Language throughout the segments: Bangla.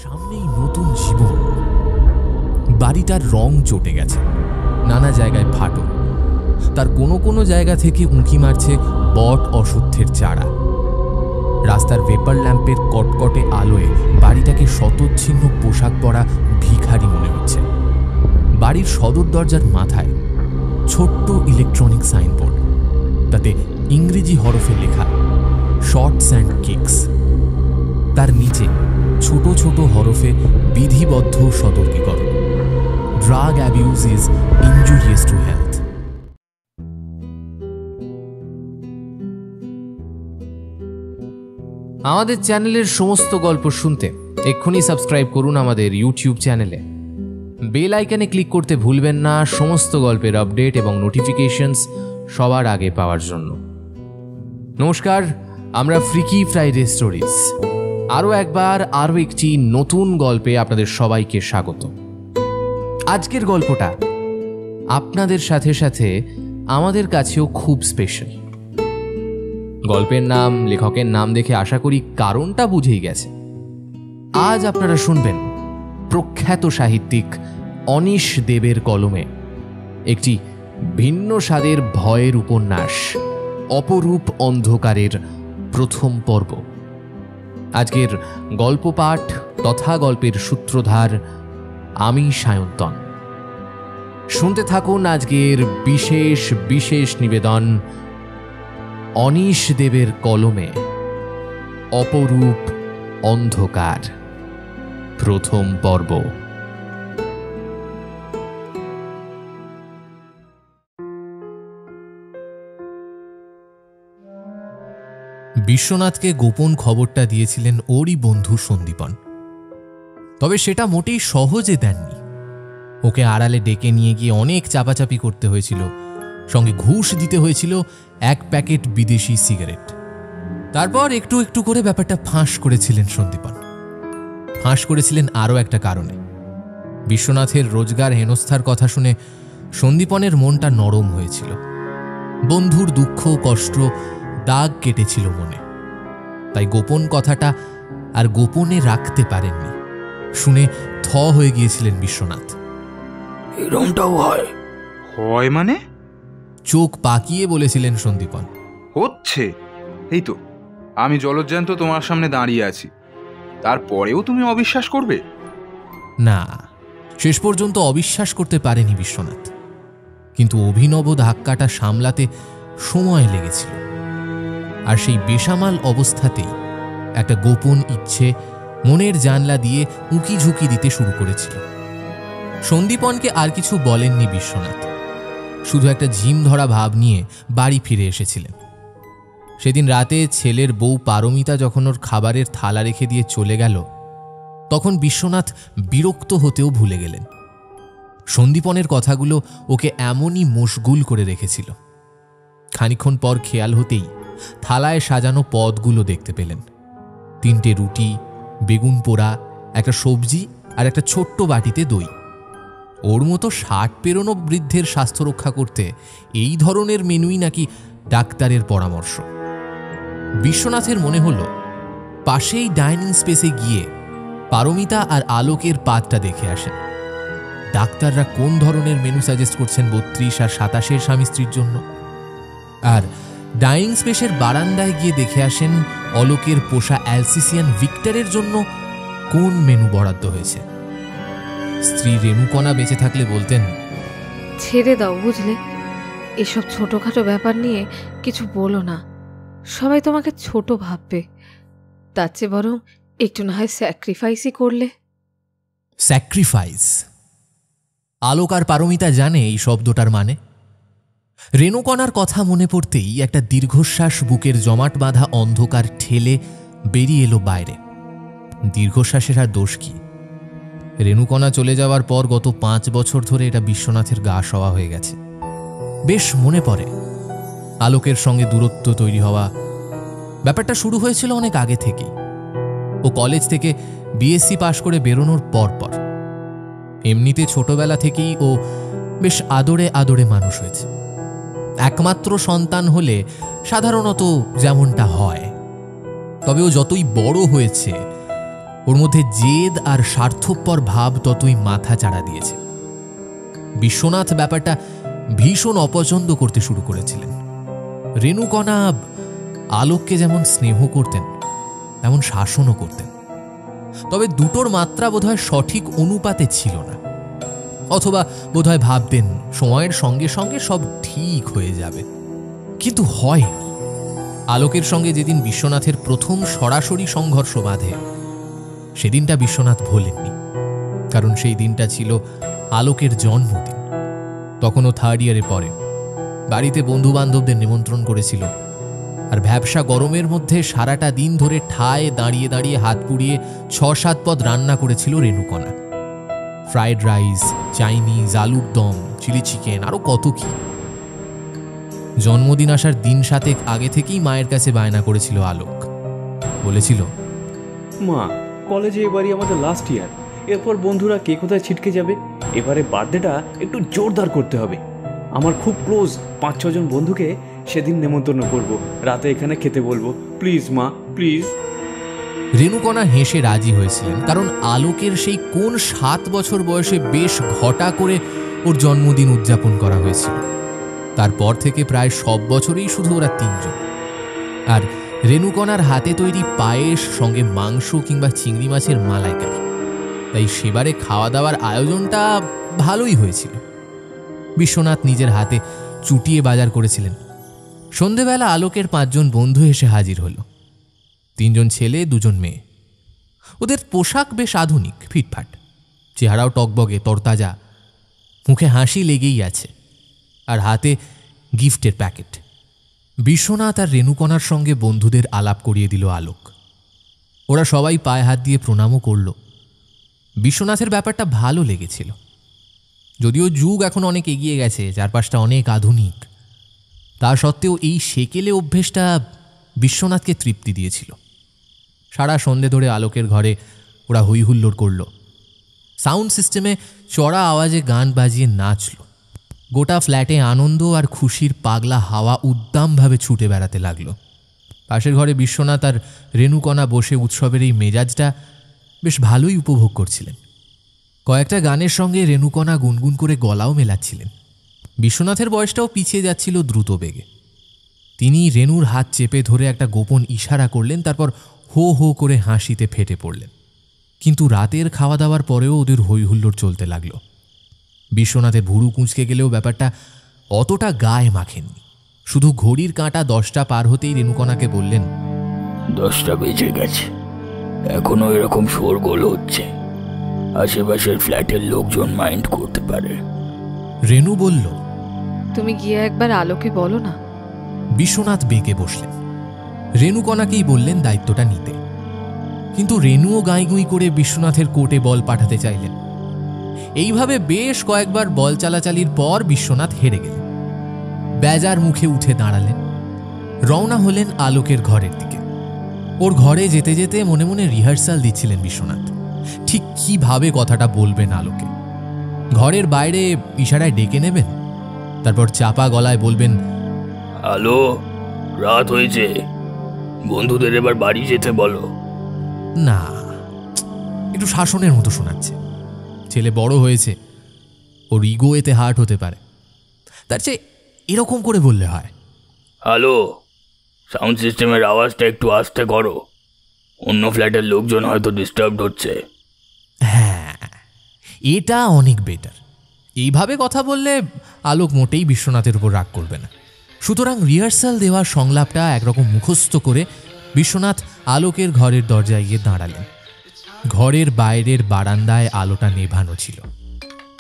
সামনেই নতুন জীবন। বাড়িটার রং চটে গেছে, নানা জায়গায় ফাটল। তার কোনো কোনো জায়গা থেকে উঁকি মারছে বট অশ্বত্থের চারা। রাস্তার ভেপার ল্যাম্পের কটকটে আলোয় বাড়িটাকে শতচ্ছিন্ন পোশাক পরা ভিখারি মনে হচ্ছে। বাড়ির সদর দরজার মাথায় ছোট্ট ইলেকট্রনিক সাইনবোর্ড, তাতে ইংরেজি হরফে লেখা শর্টস অ্যান্ড কিকস। তার নিচে ছোট ছোট হরফে বিধিবদ্ধ সতর্কীকরণ, drug abuse is injurious to health. আমাদের চ্যানেলের সমস্ত গল্প শুনতে এক্ষুনি সাবস্ক্রাইব করুন আমাদের ইউটিউব চ্যানেলে। বেল আইকনে ক্লিক করতে ভুলবেন না সমস্ত গল্পের আপডেট এবং নোটিফিকেশনস সবার আগে পাওয়ার জন্য। নমস্কার, আমরা ফ্রিকি ফ্রাইডে স্টোরিজ আরও একটি নতুন গল্পে আপনাদের সবাইকে স্বাগত। আজকের গল্পটা আপনাদের সাথে সাথে আমাদের কাছেও খুব স্পেশাল। গল্পের নাম, লেখকের নাম দেখে আশা করি কারণটা বুঝেই গেছে। আজ আপনারা শুনবেন প্রখ্যাত সাহিত্যিক অনীশ দেবের কলমে একটি ভিন্ন স্বাদের ভয়ের উপন্যাস অপরূপ অন্ধকারের প্রথম পর্ব। আজকের গল্প পাঠ তথা গল্পের সূত্রধার আমি সায়ন্তন। শুনতে থাকুন আজকের বিশেষ বিশেষ নিবেদন অনীশ দেবের কলমে অপরূপ অন্ধকার প্রথম পর্ব। বিশ্বনাথকে গোপন খবরটা দিয়েছিলেন ওরই বন্ধু সন্দীপন। তবে সেটা মোটেই সহজে দেননি। ওকে আড়ালে ডেকে নিয়ে গিয়ে অনেক চাপাচাপি করতে হয়েছিল, সঙ্গে ঘুষ দিতে হয়েছিল 1 প্যাকেট বিদেশি সিগারেট। তারপর একটু একটু করে ব্যাপারটা ফাঁস করেছিলেন সন্দীপন। ফাঁস করেছিলেন আরও একটা কারণে। বিশ্বনাথের রোজগার হেনস্থার কথা শুনে সন্দীপনের মনটা নরম হয়েছিল। বন্ধুর দুঃখ কষ্ট দাগ কেটেছিল মনে। তাই গোপন কথাটা আর গোপনে রাখতে পারেননি। শুনে থ হয়ে গিয়েছিলেন বিশ্বনাথ। এরমটাও হয়? হয় মানে? চোখ পাকিয়ে বলেছিলেন সন্দীপন। হচ্ছে, এই তো আমি জলজ্যান্ত তোমার সামনে দাঁড়িয়ে আছি, তারপরেও তুমি অবিশ্বাস করবে? না, শেষ পর্যন্ত অবিশ্বাস করতে পারেনি বিশ্বনাথ। কিন্তু অভিনব ধাক্কাটা সামলাতে সময় লেগেছিল। আর সেই বেসামাল অবস্থাতেই একটা গোপন ইচ্ছে মনের জানলা দিয়ে উঁকি ঝুঁকি দিতে শুরু করেছিল। সন্দীপনকে আর কিছু বলেননি বিশ্বনাথ, শুধু একটা ঝিম ধরা ভাব নিয়ে বাড়ি ফিরে এসেছিলেন। সেদিন রাতে ছেলের বউ পারমিতা যখন ওর খাবারের থালা রেখে দিয়ে চলে গেল, তখন বিশ্বনাথ বিরক্ত হতেও ভুলে গেলেন। সন্দীপনের কথাগুলো ওকে এমনই মশগুল করে রেখেছিল। খানিকক্ষণ পর খেয়াল হতেই থালায় সাজানো পদগুলো দেখতে পেলেন। 3টে রুটি, বেগুন পোড়া, একটা সবজি আর একটা ছোট্ট বাটিতে দই। ওর মতো 60 পেরোনো বৃদ্ধের স্বাস্থ্য রক্ষা করতে এই ধরনের মেনুই নাকি ডাক্তারের পরামর্শ। বিশ্বনাথের মনে হলো পাশেই ডাইনিং স্পেসে গিয়ে পারমিতা আর আলোকের পাতটা দেখে আসেন। ডাক্তাররা কোন ধরনের মেনু সাজেস্ট করছেন 32 আর 27 স্বামী স্ত্রীর জন্য। আর ডাইনিং স্পেসের বারান্দায় গিয়ে দেখে আসেন অলোকের পোষা অ্যালসিসিয়ান ভিক্টরের জন্য কোন মেনু বরাদ্দ হয়েছে। স্ত্রী রেণুকণা বেঁচে থাকলে বলতেন, ছেড়ে দাও বুঝলে, এসব ছোটখাটো ব্যাপার নিয়ে কিছু বলো না, সবাই তোমাকে ছোট ভাববে। তার চেয়ে বরং একটু না হয় স্যাক্রিফাইসই করলে। স্যাক্রিফাইস? আলোক আর পারমিতা জানে এই শব্দটার মানে। রেণুকণার কথা মনে পড়তেই একটা দীর্ঘশ্বাস বুকের জমাট বাঁধা অন্ধকার ঠেলে বেরিয়ে এলো বাইরে। দীর্ঘশ্বাসের আর দোষ কি? রেণুকণা চলে যাওয়ার পর গত 5 বছর ধরে এটা বিশ্বনাথের গা সওয়া হয়ে গেছে। বেশ মনে পড়ে আলোকের সঙ্গে দূরত্ব তৈরি হওয়া। ব্যাপারটা শুরু হয়েছিল অনেক আগে থেকেই। ও কলেজ থেকে বিএসসি পাশ করে বেরোনোর পর। এমনিতে ছোটবেলা থেকেই ও বেশ আদরে আদরে মানুষ হয়েছে। একমাত্র সন্তান হলে সাধারণত যেমনটা হয়। তবে ও যতই বড় হয়েছে ওর মধ্যে জেদ আর স্বার্থপর ভাব ততই মাথা চাড়া দিয়েছে। বিশ্বনাথ ব্যাপারটা ভীষণ অপছন্দ করতে শুরু করেছিলেন। রেণুকণা আলোককে যেমন স্নেহ করতেন তেমন শাসনও করতেন, তবে দুটোর মাত্রা বোধহয় সঠিক অনুপাতে ছিল না। অথবা বোধহয় ভাবতেন সময়ের সঙ্গে সঙ্গে সব ঠিক হয়ে যাবে, কিন্তু হয়নি। আলোকের সঙ্গে যেদিন বিশ্বনাথের প্রথম সরাসরি সংঘর্ষ বাঁধে সেদিনটা বিশ্বনাথ ভোলেননি, কারণ সেই দিনটা ছিল আলোকের জন্মদিন। তখনও 3rd ইয়ারে পড়ে, বাড়িতে বন্ধু বান্ধবদের নিমন্ত্রণ করেছিল, আর ভ্যাবসা গরমের মধ্যে সারাটা দিন ধরে ঠায় দাঁড়িয়ে দাঁড়িয়ে হাত পুড়িয়ে 6-7 পদ রান্না করেছিল রেণুকণা। ফ্রাইড রাইস, চাইনিজ, আলুর দম, চিলি চিকেন, আরো কত কি। জন্মদিন আসার দিন 7 আগে থেকেই মায়ের কাছে বায়না করেছিল আলোক। বলেছিল, মা, কলেজে এবারই আমাদের লাস্ট ইয়ার, এরপর বন্ধুরা কে কোথায় ছিটকে যাবে, এবারে বার্থডেটা একটু জোরদার করতে হবে। আমার খুব ক্লোজ 5-6 জন বন্ধুকে সেদিন নেমন্তন্ন করব, রাতে এখানে খেতে বলবো, প্লিজ মা, প্লিজ। রেণুকণা হেসে রাজি হয়েছিলেন, কারণ আলোকের সেই কোন 7 বছর বয়সে বেশ ঘটা করে ওর জন্মদিন উদযাপন করা হয়েছিল। তারপর থেকে প্রায় সব বছরেই শুধু ওরা 3 জন। আর রেণুকণার হাতে তৈরি পায়েস, সঙ্গে মাংস কিংবা চিংড়ি মাছের মালাইকারি, তাই সেবারে খাওয়া দাওয়ার আয়োজনটা ভালোই হয়েছিল। বিশ্বনাথ নিজের হাতে চুটিয়ে বাজার করেছিলেন। সন্ধেবেলা আলোকের 5 জন বন্ধু এসে হাজির হলো। 3 জন ছেলে, 2 জন মেয়ে। ওদের পোশাক বেশ আধুনিক, ফিটফাট, চেহারাও টকবগে, তরতাজা, মুখে হাসি লেগেই আছে, আর হাতে গিফটের প্যাকেট। বিশ্বনাথ আর রেণুকণার সঙ্গে বন্ধুদের আলাপ করিয়ে দিল আলোক। ওরা সবাই পায়ে হাত দিয়ে প্রণামও করল। বিশ্বনাথের ব্যাপারটা ভালো লেগেছিল। যদিও যুগ এখন অনেক এগিয়ে গেছে, চারপাশটা অনেক আধুনিক, তা সত্ত্বেও এই সেকেলে অভ্যেসটা বিশ্বনাথকে তৃপ্তি দিয়েছিল। সারা সন্ধে ধরে আলোকের ঘরে ওরা হই হুল্লোড় করল। সাউন্ড সিস্টেমে চড়া আওয়াজে গান বাজিয়ে নাচল। গোটা ফ্ল্যাটে আনন্দ আর খুশির পাগলা হাওয়া উদ্দামভাবে ছুটে বেড়াতে লাগলো। পাশের ঘরে বিশ্বনাথ আর রেণুকণা বসে উৎসবের এই মেজাজটা বেশ ভালোই উপভোগ করছিলেন। কয়েকটা গানের সঙ্গে রেণুকণা গুনগুন করে গলাও মেলাচ্ছিলেন। বিশ্বনাথের বয়সটাও পিছিয়ে যাচ্ছিল দ্রুত বেগে। তিনি রেণুর হাত চেপে ধরে একটা গোপন ইশারা করলেন, তারপর হো হো করে হাসিতে ফেটে পড়লেন। কিন্তু রাতের খাওয়া দাওয়ার পরেও ওদের হইহুল্লোড় চলতে লাগলো। বিশ্বনাথের ভুরু কুঁচকে গেলেও ব্যাপারটা অতটা গায়ে মাখেননি। শুধু ঘড়ির কাঁটা 10টা পার হতেই রেণুকণাকে বললেন, 10টা বেজে গেছে, এখনো এরকম শোরগোল হচ্ছে, আশেপাশের ফ্ল্যাটের লোকজন মাইন্ড করতে পারে। রেণু বলল, তুমি গিয়ে একবার আলোকে বলো না। বিশ্বনাথ বেঁকে বসলেন। রেণুকণাকেই বললেন দায়িত্বটা নিতে, কিন্তু রেণুও গাঁইগুঁই করে বিশ্বনাথের কোর্টে বল পাঠাতে চাইলেন। এইভাবে বেশ কয়েকবার বল চালাচালির পর বিশ্বনাথ হেরে গেলেন। বেজার মুখে উঠে দাঁড়ালেন, রওনা হলেন আলোকের ঘরের দিকে। ওর ঘরে যেতে যেতে মনে মনে রিহার্সাল দিচ্ছিলেন বিশ্বনাথ, ঠিক কিভাবে কথাটা বলবেন আলোকে। ঘরের বাইরে ইশারায় ডেকে নেবেন, তারপর চাপা গলায় বলবেন, হ্যালো, রাত হয়েছে, বন্ধুদের এবার বাড়ি যেতে বলো। না, একটু শাসনের মতো শোনাচ্ছে। ছেলে বড় হয়েছে, ওর ইগো এতে হার্ট হতে পারে, তার চেয়ে এরকম করে বললে হয়। হ্যালো, সাউন্ড সিস্টেমের আওয়াজটা একটু আস্তে করো, অন্য ফ্ল্যাটের লোকজন হয়তো ডিস্টার্বড হচ্ছে। হ্যাঁ, এটা অনেক বেটার। এইভাবে কথা বললে আলোক মোটেই বিশ্বনাথের উপর রাগ করবে না। সুতরাং রিহার্সাল দেওয়া সংলাপটা একরকম মুখস্থ করে বিশ্বনাথ আলোকের ঘরের দরজায় গিয়ে দাঁড়ালেন। ঘরের বাইরের বারান্দায় আলোটা নেভানো ছিল।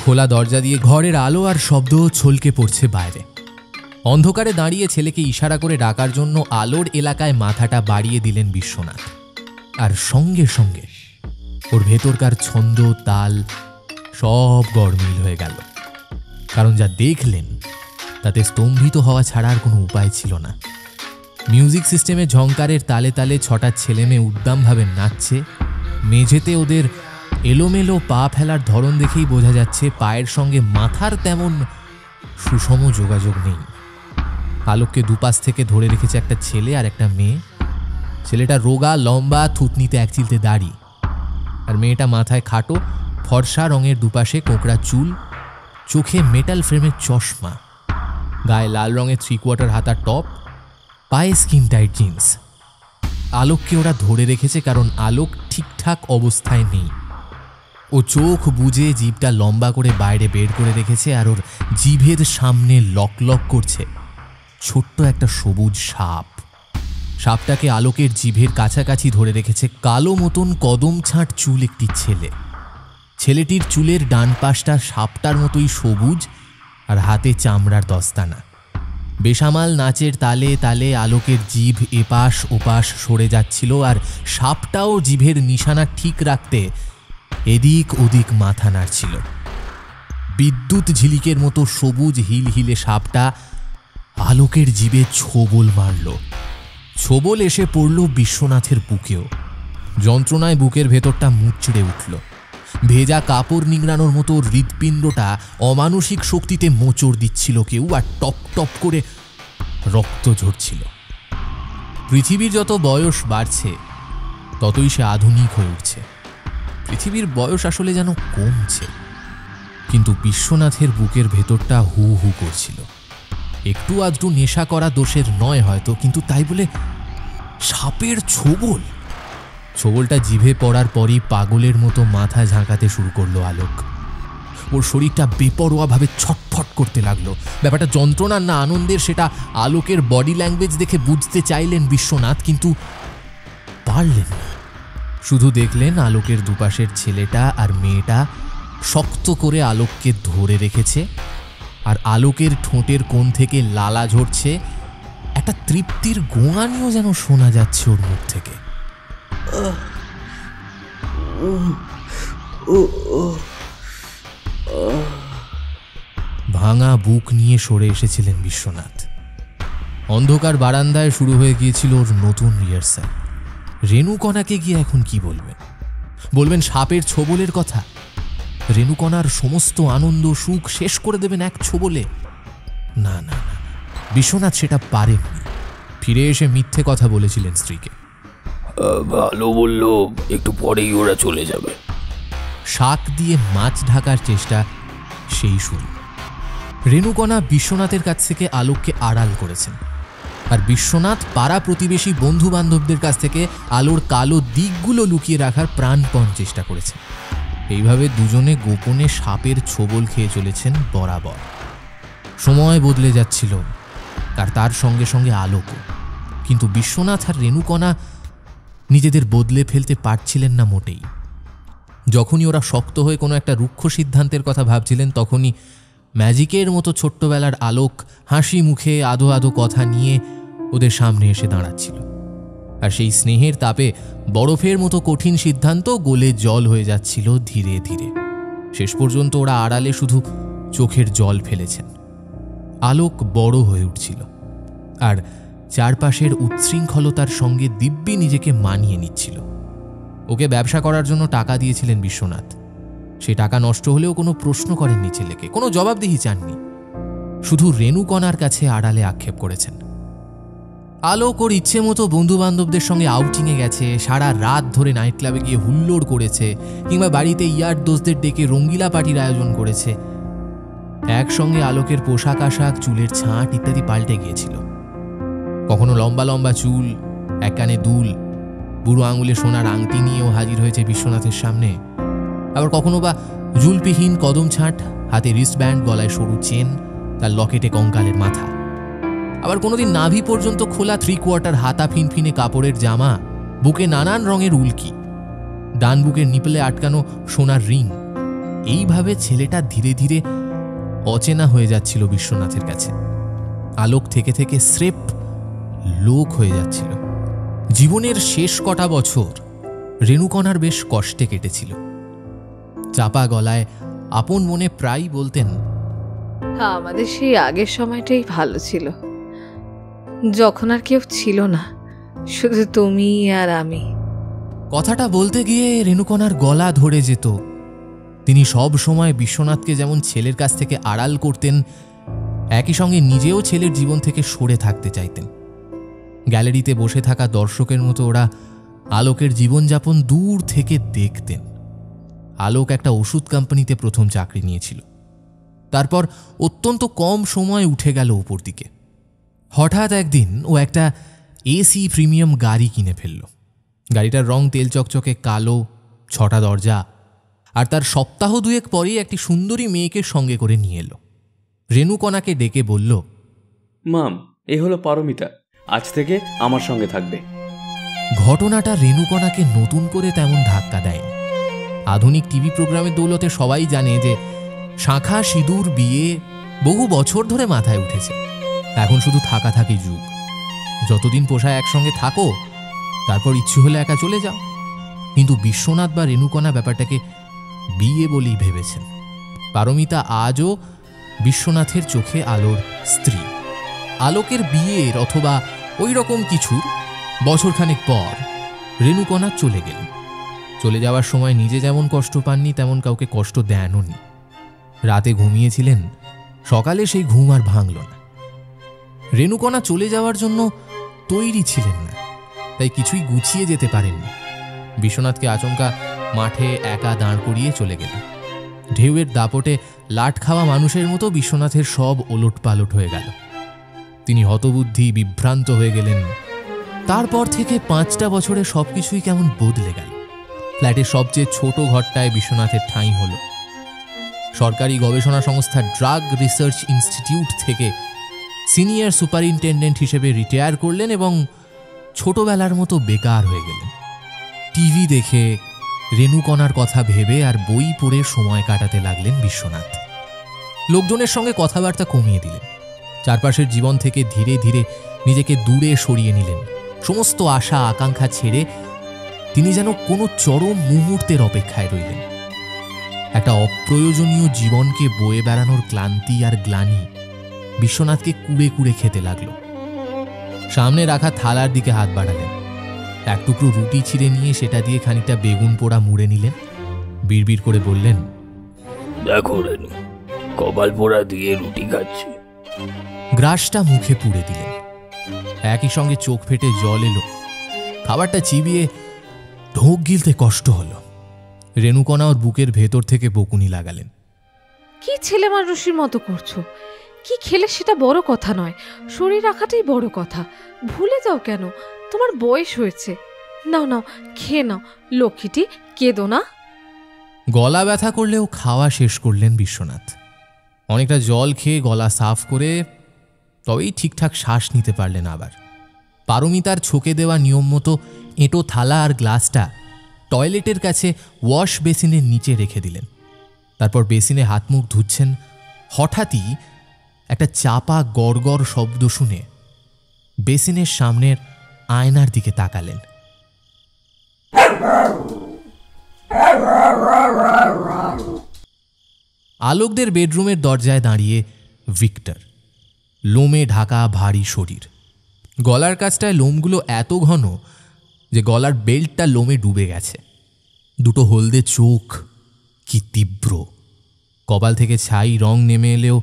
খোলা দরজা দিয়ে ঘরের আলো আর শব্দ ছলকে পড়ছে বাইরে। অন্ধকারে দাঁড়িয়ে ছেলেকে ইশারা করে ডাকার জন্য আলোর এলাকায় মাথাটা বাড়িয়ে দিলেন বিশ্বনাথ। আর সঙ্গে সঙ্গে ওর ভেতরকার ছন্দ, তাল সব গড়মিল হয়ে গেল। কারণ যা দেখলেন তাতে স্তম্ভিত হওয়া ছাড়া আর কোনো উপায় ছিল না। মিউজিক সিস্টেমে ঝংকারের তালে তালে 6টা ছেলেমেয়ে উদ্দামভাবে নাচছে। মেঝেতে ওদের এলোমেলো পা ফেলার ধরন দেখেই বোঝা যাচ্ছে পায়ের সঙ্গে মাথার তেমন সুষম যোগাযোগ নেই। আলোককে দুপাশ থেকে ধরে রেখেছে একটা ছেলে আর একটা মেয়ে। ছেলেটা রোগা, লম্বা, থুতনিতে 1 চিলতে দাড়ি, আর মেয়েটা মাথায় খাটো ফর্সা রঙের দুপাশে কোঁকড়া চুল, চোখে মেটাল ফ্রেমের চশমা, গায়ে লাল রঙের 3/4 হাতা টপ, পায়ে স্কিন টাইট জিন্স। আলোককে ওরা ধরে রেখেছে কারণ আলোক ঠিকঠাক অবস্থায় নেই। ও চোখ বুজে জিভটা লম্বা করে বাইরে বের করে রেখেছে, আর ওর জিভের সামনে লক লক করছে ছোট্ট একটা সবুজ সাপ। সাপটাকে আলোকের জিভের কাছাকাছি ধরে রেখেছে কালো মতন কদম ছাঁট চুল একটি ছেলে। ছেলেটির চুলের ডান পাশটা সাপটার মতোই সবুজ, আর হাতে চামড়ার দস্তানা। বেসামাল নাচের তালে তালে আলোকের জিভ এপাশ ওপাশ সরে যাচ্ছিল, আর সাপটাও জিভের নিশানা ঠিক রাখতে এদিক ওদিক মাথা নাড়ছিল। বিদ্যুৎ ঝিলিকের মতো সবুজ হিলহিলে সাপটা আলোকের জিভে ছোবল মারল। ছোবল এসে পড়ল বিশ্বনাথের বুকেও। যন্ত্রণায় বুকের ভেতরটা মুচড়ে উঠল। ভেজা কাপড় নিংড়ানোর মতো হৃৎপিণ্ডটা অমানসিক শক্তিতে মোচড় দিচ্ছিল কেউ, আর টপ টপ করে রক্ত ঝরছিল। পৃথিবীর যত বয়স বাড়ছে ততই সে আধুনিক হয়ে উঠছে। পৃথিবীর বয়স আসলে যেন কমছে, কিন্তু বিশ্বনাথের বুকের ভেতরটা হু হু করছিল। একটু আধটু নেশা করা দোষের নয় হয়তো, কিন্তু তাই বলে সাপের ছোবল। ছোবলটা জিভে পড়ার পরই পাগলের মতো মাথা ঝাঁকাতে শুরু করলো আলোক। ওর শরীরটা বেপরোয়াভাবে ছটফট করতে লাগলো। ব্যাপারটা যন্ত্রণার না আনন্দের সেটা আলোকের বডি ল্যাঙ্গুয়েজ দেখে বুঝতে চাইলেন বিশ্বনাথ, কিন্তু পারলেন না। শুধু দেখলেন আলোকের দুপাশের ছেলেটা আর মেয়েটা শক্ত করে আলোককে ধরে রেখেছে, আর আলোকের ঠোঁটের কোণ থেকে লালা ঝরছে। একটা তৃপ্তির গোঙানিও যেন শোনা যাচ্ছে ওর মুখ থেকে। ভাঙা বুক নিয়ে সরে এসেছিলেন বিশ্বনাথ। অন্ধকার বারান্দায় শুরু হয়ে গিয়েছিল ওর নতুন রিহার্সাল। রেণুকণাকে গিয়ে এখন কি বলবেন? বলবেন সাপের ছোবলের কথা? রেণুকণার সমস্ত আনন্দ সুখ শেষ করে দেবেন এক ছোবলে? না না না, বিশ্বনাথ সেটা পারেননি। ফিরে এসে মিথ্যে কথা বলেছিলেন স্ত্রীকে। ভালো বললো, একটু পরেই ওরা চলে যাবে। শাক দিয়ে মাছ ঢাকার চেষ্টা সেই শুরু। রেণুকণা বিশ্বনাথের কাছ থেকে আলোককে আড়াল করেছেন, আর বিশ্বনাথ পাড়া প্রতিবেশী বন্ধু বান্ধবদের কাছ থেকে আলোর কালো দিকগুলো লুকিয়ে রাখার প্রাণপণ চেষ্টা করেছেন। এইভাবে দুজনে গোপনে সাপের ছোবল খেয়ে চলেছেন বরাবর। সময় বদলে যাচ্ছিল, আর তার সঙ্গে সঙ্গে আলোকও। কিন্তু বিশ্বনাথ আর রেণুকণা নিজেদের বদলে ফেলতে পারছিলেন না মোটেই। যখনই ওরা শক্ত হয়ে কোনো একটা রুক্ষ সিদ্ধান্তের কথা ভাবছিলেন, তখনই ম্যাজিকের মতো ছোট্টবেলার আলোক হাসি মুখে আধো আধো কথা নিয়ে ওদের সামনে এসে দাঁড়াচ্ছিল। আর সেই স্নেহের তাপে বরফের মতো কঠিন সিদ্ধান্ত গলে জল হয়ে যাচ্ছিল ধীরে ধীরে। শেষ পর্যন্ত ওরা আড়ালে শুধু চোখের জল ফেলেছেন। আলোক বড় হয়ে উঠছিল, আর চারপাশের উচ্ছৃঙ্খলতার সঙ্গে দিব্যি নিজেকে মানিয়ে নিচ্ছিল। ওকে ব্যবসা করার জন্য টাকা দিয়েছিলেন বিশ্বনাথ। সে টাকা নষ্ট হলেও কোনো প্রশ্ন করেননি ছেলেকে, কোনো জবাবদিহি চাননি। শুধু রেণুকণার কাছে আড়ালে আক্ষেপ করেছেন। আলোক ওর ইচ্ছে মতো বন্ধু বান্ধবদের সঙ্গে আউটিংয়ে গেছে, সারা রাত ধরে নাইট ক্লাবে গিয়ে হুল্লোড় করেছে, কিংবা বাড়িতে ইয়ার দোষদের ডেকে রঙ্গিলা পার্টির আয়োজন করেছে। একসঙ্গে আলোকের পোশাক আশাক, চুলের ছাঁট ইত্যাদি পাল্টে গিয়েছিল। কখনো লম্বা লম্বা চুল, এক কানে দুল, বুড়ো আঙুলে সোনার আংটি নিয়েও হাজির হয়েছে বিশ্বনাথের সামনে। আবার কখনো বা জুলপিহীন কদম ছাঁট, হাতে রিস্টব্যান্ড, গলায় সরু চেন, তার লকেটে কঙ্কালের মাথা। আবার কোনোদিন নাভি পর্যন্ত খোলা 3/4 হাতা ফিনফিনে কাপড়ের জামা, বুকে নানান রঙের উল্কি, ডান বুকের নিপলে আটকানো সোনার রিং। এইভাবে ছেলেটা ধীরে ধীরে অচেনা হয়ে যাচ্ছিল বিশ্বনাথের কাছে। আলোক থেকে থেকে স্রেফ লোক হয়ে যাচ্ছিল। জীবনের শেষ কটা বছর রেণুকণার বেশ কষ্টে কেটেছিল। চাপা গলায় আপন মনে প্রায়ই বলতেন, আমাদের সেই আগের সময়টাই ভালো ছিল, যখন আর কেউ ছিল না, শুধু তুমি আর আমি। কথাটা বলতে গিয়ে রেণুকণার গলা ধরে যেত। তিনি সব সময় বিশ্বনাথকে যেমন ছেলের কাছ থেকে আড়াল করতেন, একই সঙ্গে নিজেও ছেলের জীবন থেকে সরে থাকতে চাইতেন। গ্যালারিতে বসে থাকা দর্শকের মতো ওরা আলোকের জীবনযাপন দূর থেকে দেখতেন। আলোক একটা ওষুধ কোম্পানিতে প্রথম চাকরি নিয়েছিল। তারপর অত্যন্ত কম সময় উঠে গেল উপর দিকে। হঠাৎ একদিন ও একটা এসি প্রিমিয়াম গাড়ি কিনে ফেলল। গাড়িটার রং তেল চকচকে কালো, 6টা দরজা, আর তার সপ্তাহ 2 পরেই একটি সুন্দরী মেয়েকে সঙ্গে করে নিয়ে এলো। রেণুকণাকে ডেকে বলল, মাম, এ হলো পারমিতা, আজ থেকে আমার সঙ্গে থাকবে। ঘটনাটা রেণুকণাকে নতুন করে তেমন ধাক্কা দেয়নি। আধুনিক টিভি প্রোগ্রামের দৌলতে সবাই জানে যে শাঁখা সিঁদুর বিয়ে বহু বছর ধরে মাথায় উঠেছে। এখন শুধু থাকাথাকি যুগ। যতদিন পোষায় একসঙ্গে থাকো, তারপর ইচ্ছে হলে একা চলে যাও। কিন্তু বিশ্বনাথ বা রেণুকণা ব্যাপারটাকে বিয়ে বলেই ভেবেছেন। পারমিতা আজও বিশ্বনাথের চোখে আলোর স্ত্রী। আলোকের বিয়ের অথবা ওই রকম কিছুর বছরখানেক পর রেণুকণা চলে গেলেন। চলে যাওয়ার সময় নিজে যেমন কষ্ট পাননি, তেমন কাউকে কষ্ট দেনওনি। রাতে ঘুমিয়েছিলেন, সকালে সেই ঘুম আর ভাঙল না। রেণুকণা চলে যাওয়ার জন্য তৈরি ছিলেন না, তাই কিছুই গুছিয়ে যেতে পারেননি। বিশ্বনাথকে আচমকা মাঠে একা দাঁড় করিয়ে চলে গেলেন। ঢেউয়ের দাপটে লাট খাওয়া মানুষের মতো বিশ্বনাথের সব ওলট পালট হয়ে গেল। তিনি হতবুদ্ধি, বিভ্রান্ত হয়ে গেলেন। তারপর থেকে 5টা বছরে সবকিছুই কেমন বদলে গেল। ফ্ল্যাটের সবচেয়ে ছোট ঘরটায় বিশ্বনাথের ঠাঁই হল। সরকারি গবেষণা সংস্থা ড্রাগ রিসার্চ ইনস্টিটিউট থেকে সিনিয়র সুপারিনটেন্ডেন্ট হিসেবে রিটায়ার করলেন এবং ছোটবেলার মতো বেকার হয়ে গেলেন। টিভি দেখে, রেণুকণার কথা ভেবে আর বই পড়ে সময় কাটাতে লাগলেন বিশ্বনাথ। লোকজনের সঙ্গে কথাবার্তা কমিয়ে দিলেন। চারপাশের জীবন থেকে ধীরে ধীরে নিজেকে দূরে সরিয়ে নিলেন। সমস্ত আশা আকাঙ্ক্ষা ছেড়ে তিনি যেন কোনো চরম মুহূর্তের অপেক্ষায় রইলেন। একটা অপ্রয়োজনীয় জীবনকে বয়ে বেড়ানোর ক্লান্তি আর গ্লানি বিশ্বনাথকে কুড়ে কুড়ে খেতে লাগলো। সামনে রাখা থালার দিকে হাত বাড়ালেন। এক টুকরো রুটি ছিঁড়ে নিয়ে সেটা দিয়ে খানিকটা বেগুন পোড়া মুড়ে নিলেন। বিড়বিড় করে বললেন, দেখো রেণু, কপাল পোড়া দিয়ে রুটি খাচ্ছে। গ্রাসটা মুখে পুড়ে দিলেন। একই সঙ্গে চোখ ফেটে জল এলো। খাবারটা চিবিয়ে ঢোক গিলতে কষ্ট হলো। রেণুকণা ওর বুকের ভেতর থেকে বকুনি লাগালেন। কি ছেলে মানুষের মতো করছো? কি খেলে সেটা বড় কথা নয়, শরীর রাখাটাই বড় কথা। ভুলে যাও কেন? তোমার বয়স হয়েছে। নাও নাও, খেয়ে নাও। লক্ষ্মীটি, কেঁদো না। গলা ব্যথা করলেও খাওয়া শেষ করলেন বিশ্বনাথ। অনেকটা জল খেয়ে গলা সাফ করে তবেই ঠিকঠাক শ্বাস নিতে পারলেন আবার। পারমিতার ছকে দেওয়া নিয়ম মতো এঁটো থালা আর গ্লাসটা টয়লেটের কাছে ওয়াশ বেসিনের নিচে রেখে দিলেন। তারপর বেসিনে হাত মুখ ধুচ্ছেন। হঠাৎই একটা চাপা গড়গড় শব্দ শুনে বেসিনের সামনের আয়নার দিকে তাকালেন। আলোকদের বেডরুমের দরজায় দাঁড়িয়ে ভিক্টর। লোমে ঢাকা ভারী শরীর। গলার কাছটায় লোমগুলো এত ঘন যে গলার বেল্টটা লোমে ডুবে গেছে। দুটো হলদে চোখ, কি তীব্র। কপাল থেকে ছাই রং নেমে এলেও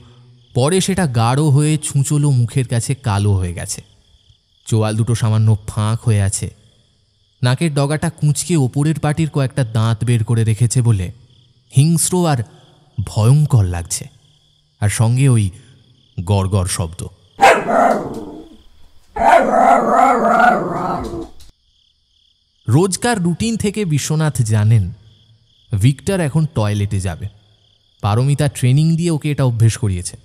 পরে সেটা গাঢ় হয়ে ছুঁচলো মুখের কাছে কালো হয়ে গেছে। চোয়াল দুটো সামান্য ফাঁক হয়ে আছে। নাকের ডগাটা কুঁচকে ওপরের পাটির কয়েকটা দাঁত বের করে রেখেছে বলে হিংস্র আর ভয়ঙ্কর লাগছে। আর সঙ্গে ওই গড়গড় শব্দ। রোজকার রুটিন থেকে বিশ্বনাথ জানেন ভিক্টর এখন টয়লেটে যাবে। পারমিতা ট্রেনিং দিয়ে ওকে এটা অভ্যেস করিয়েছে।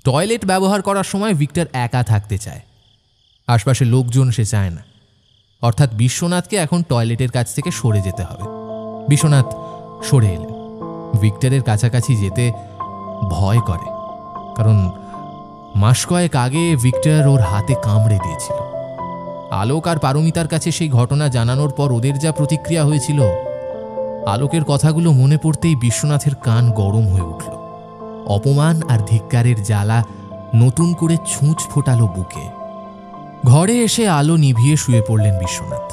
টয়লেট ব্যবহার করার সময় ভিক্টর একা থাকতে চায়, আশপাশে লোকজন সে চায় না। অর্থাৎ বিশ্বনাথকে এখন টয়লেটের কাছ থেকে সরে যেতে হবে। বিশ্বনাথ সরে এলেন। ভিক্টরের কাছাকাছি যেতে ভয় করে, কারণ মাস কয়েক আগে ভিক্টর ওর হাতে কামড়ে দিয়েছিল। আলোক আর পারমিতার কাছে সেই ঘটনা জানানোর পর ওদের যা প্রতিক্রিয়া হয়েছিল, আলোকের কথাগুলো মনে পড়তেই বিশ্বনাথের কান গরম হয়ে উঠল। অপমান আর ধিক্কারের জ্বালা নতুন করে ছুঁচ ফোটালো বুকে। ঘরে এসে আলো নিভিয়ে শুয়ে পড়লেন বিশ্বনাথ।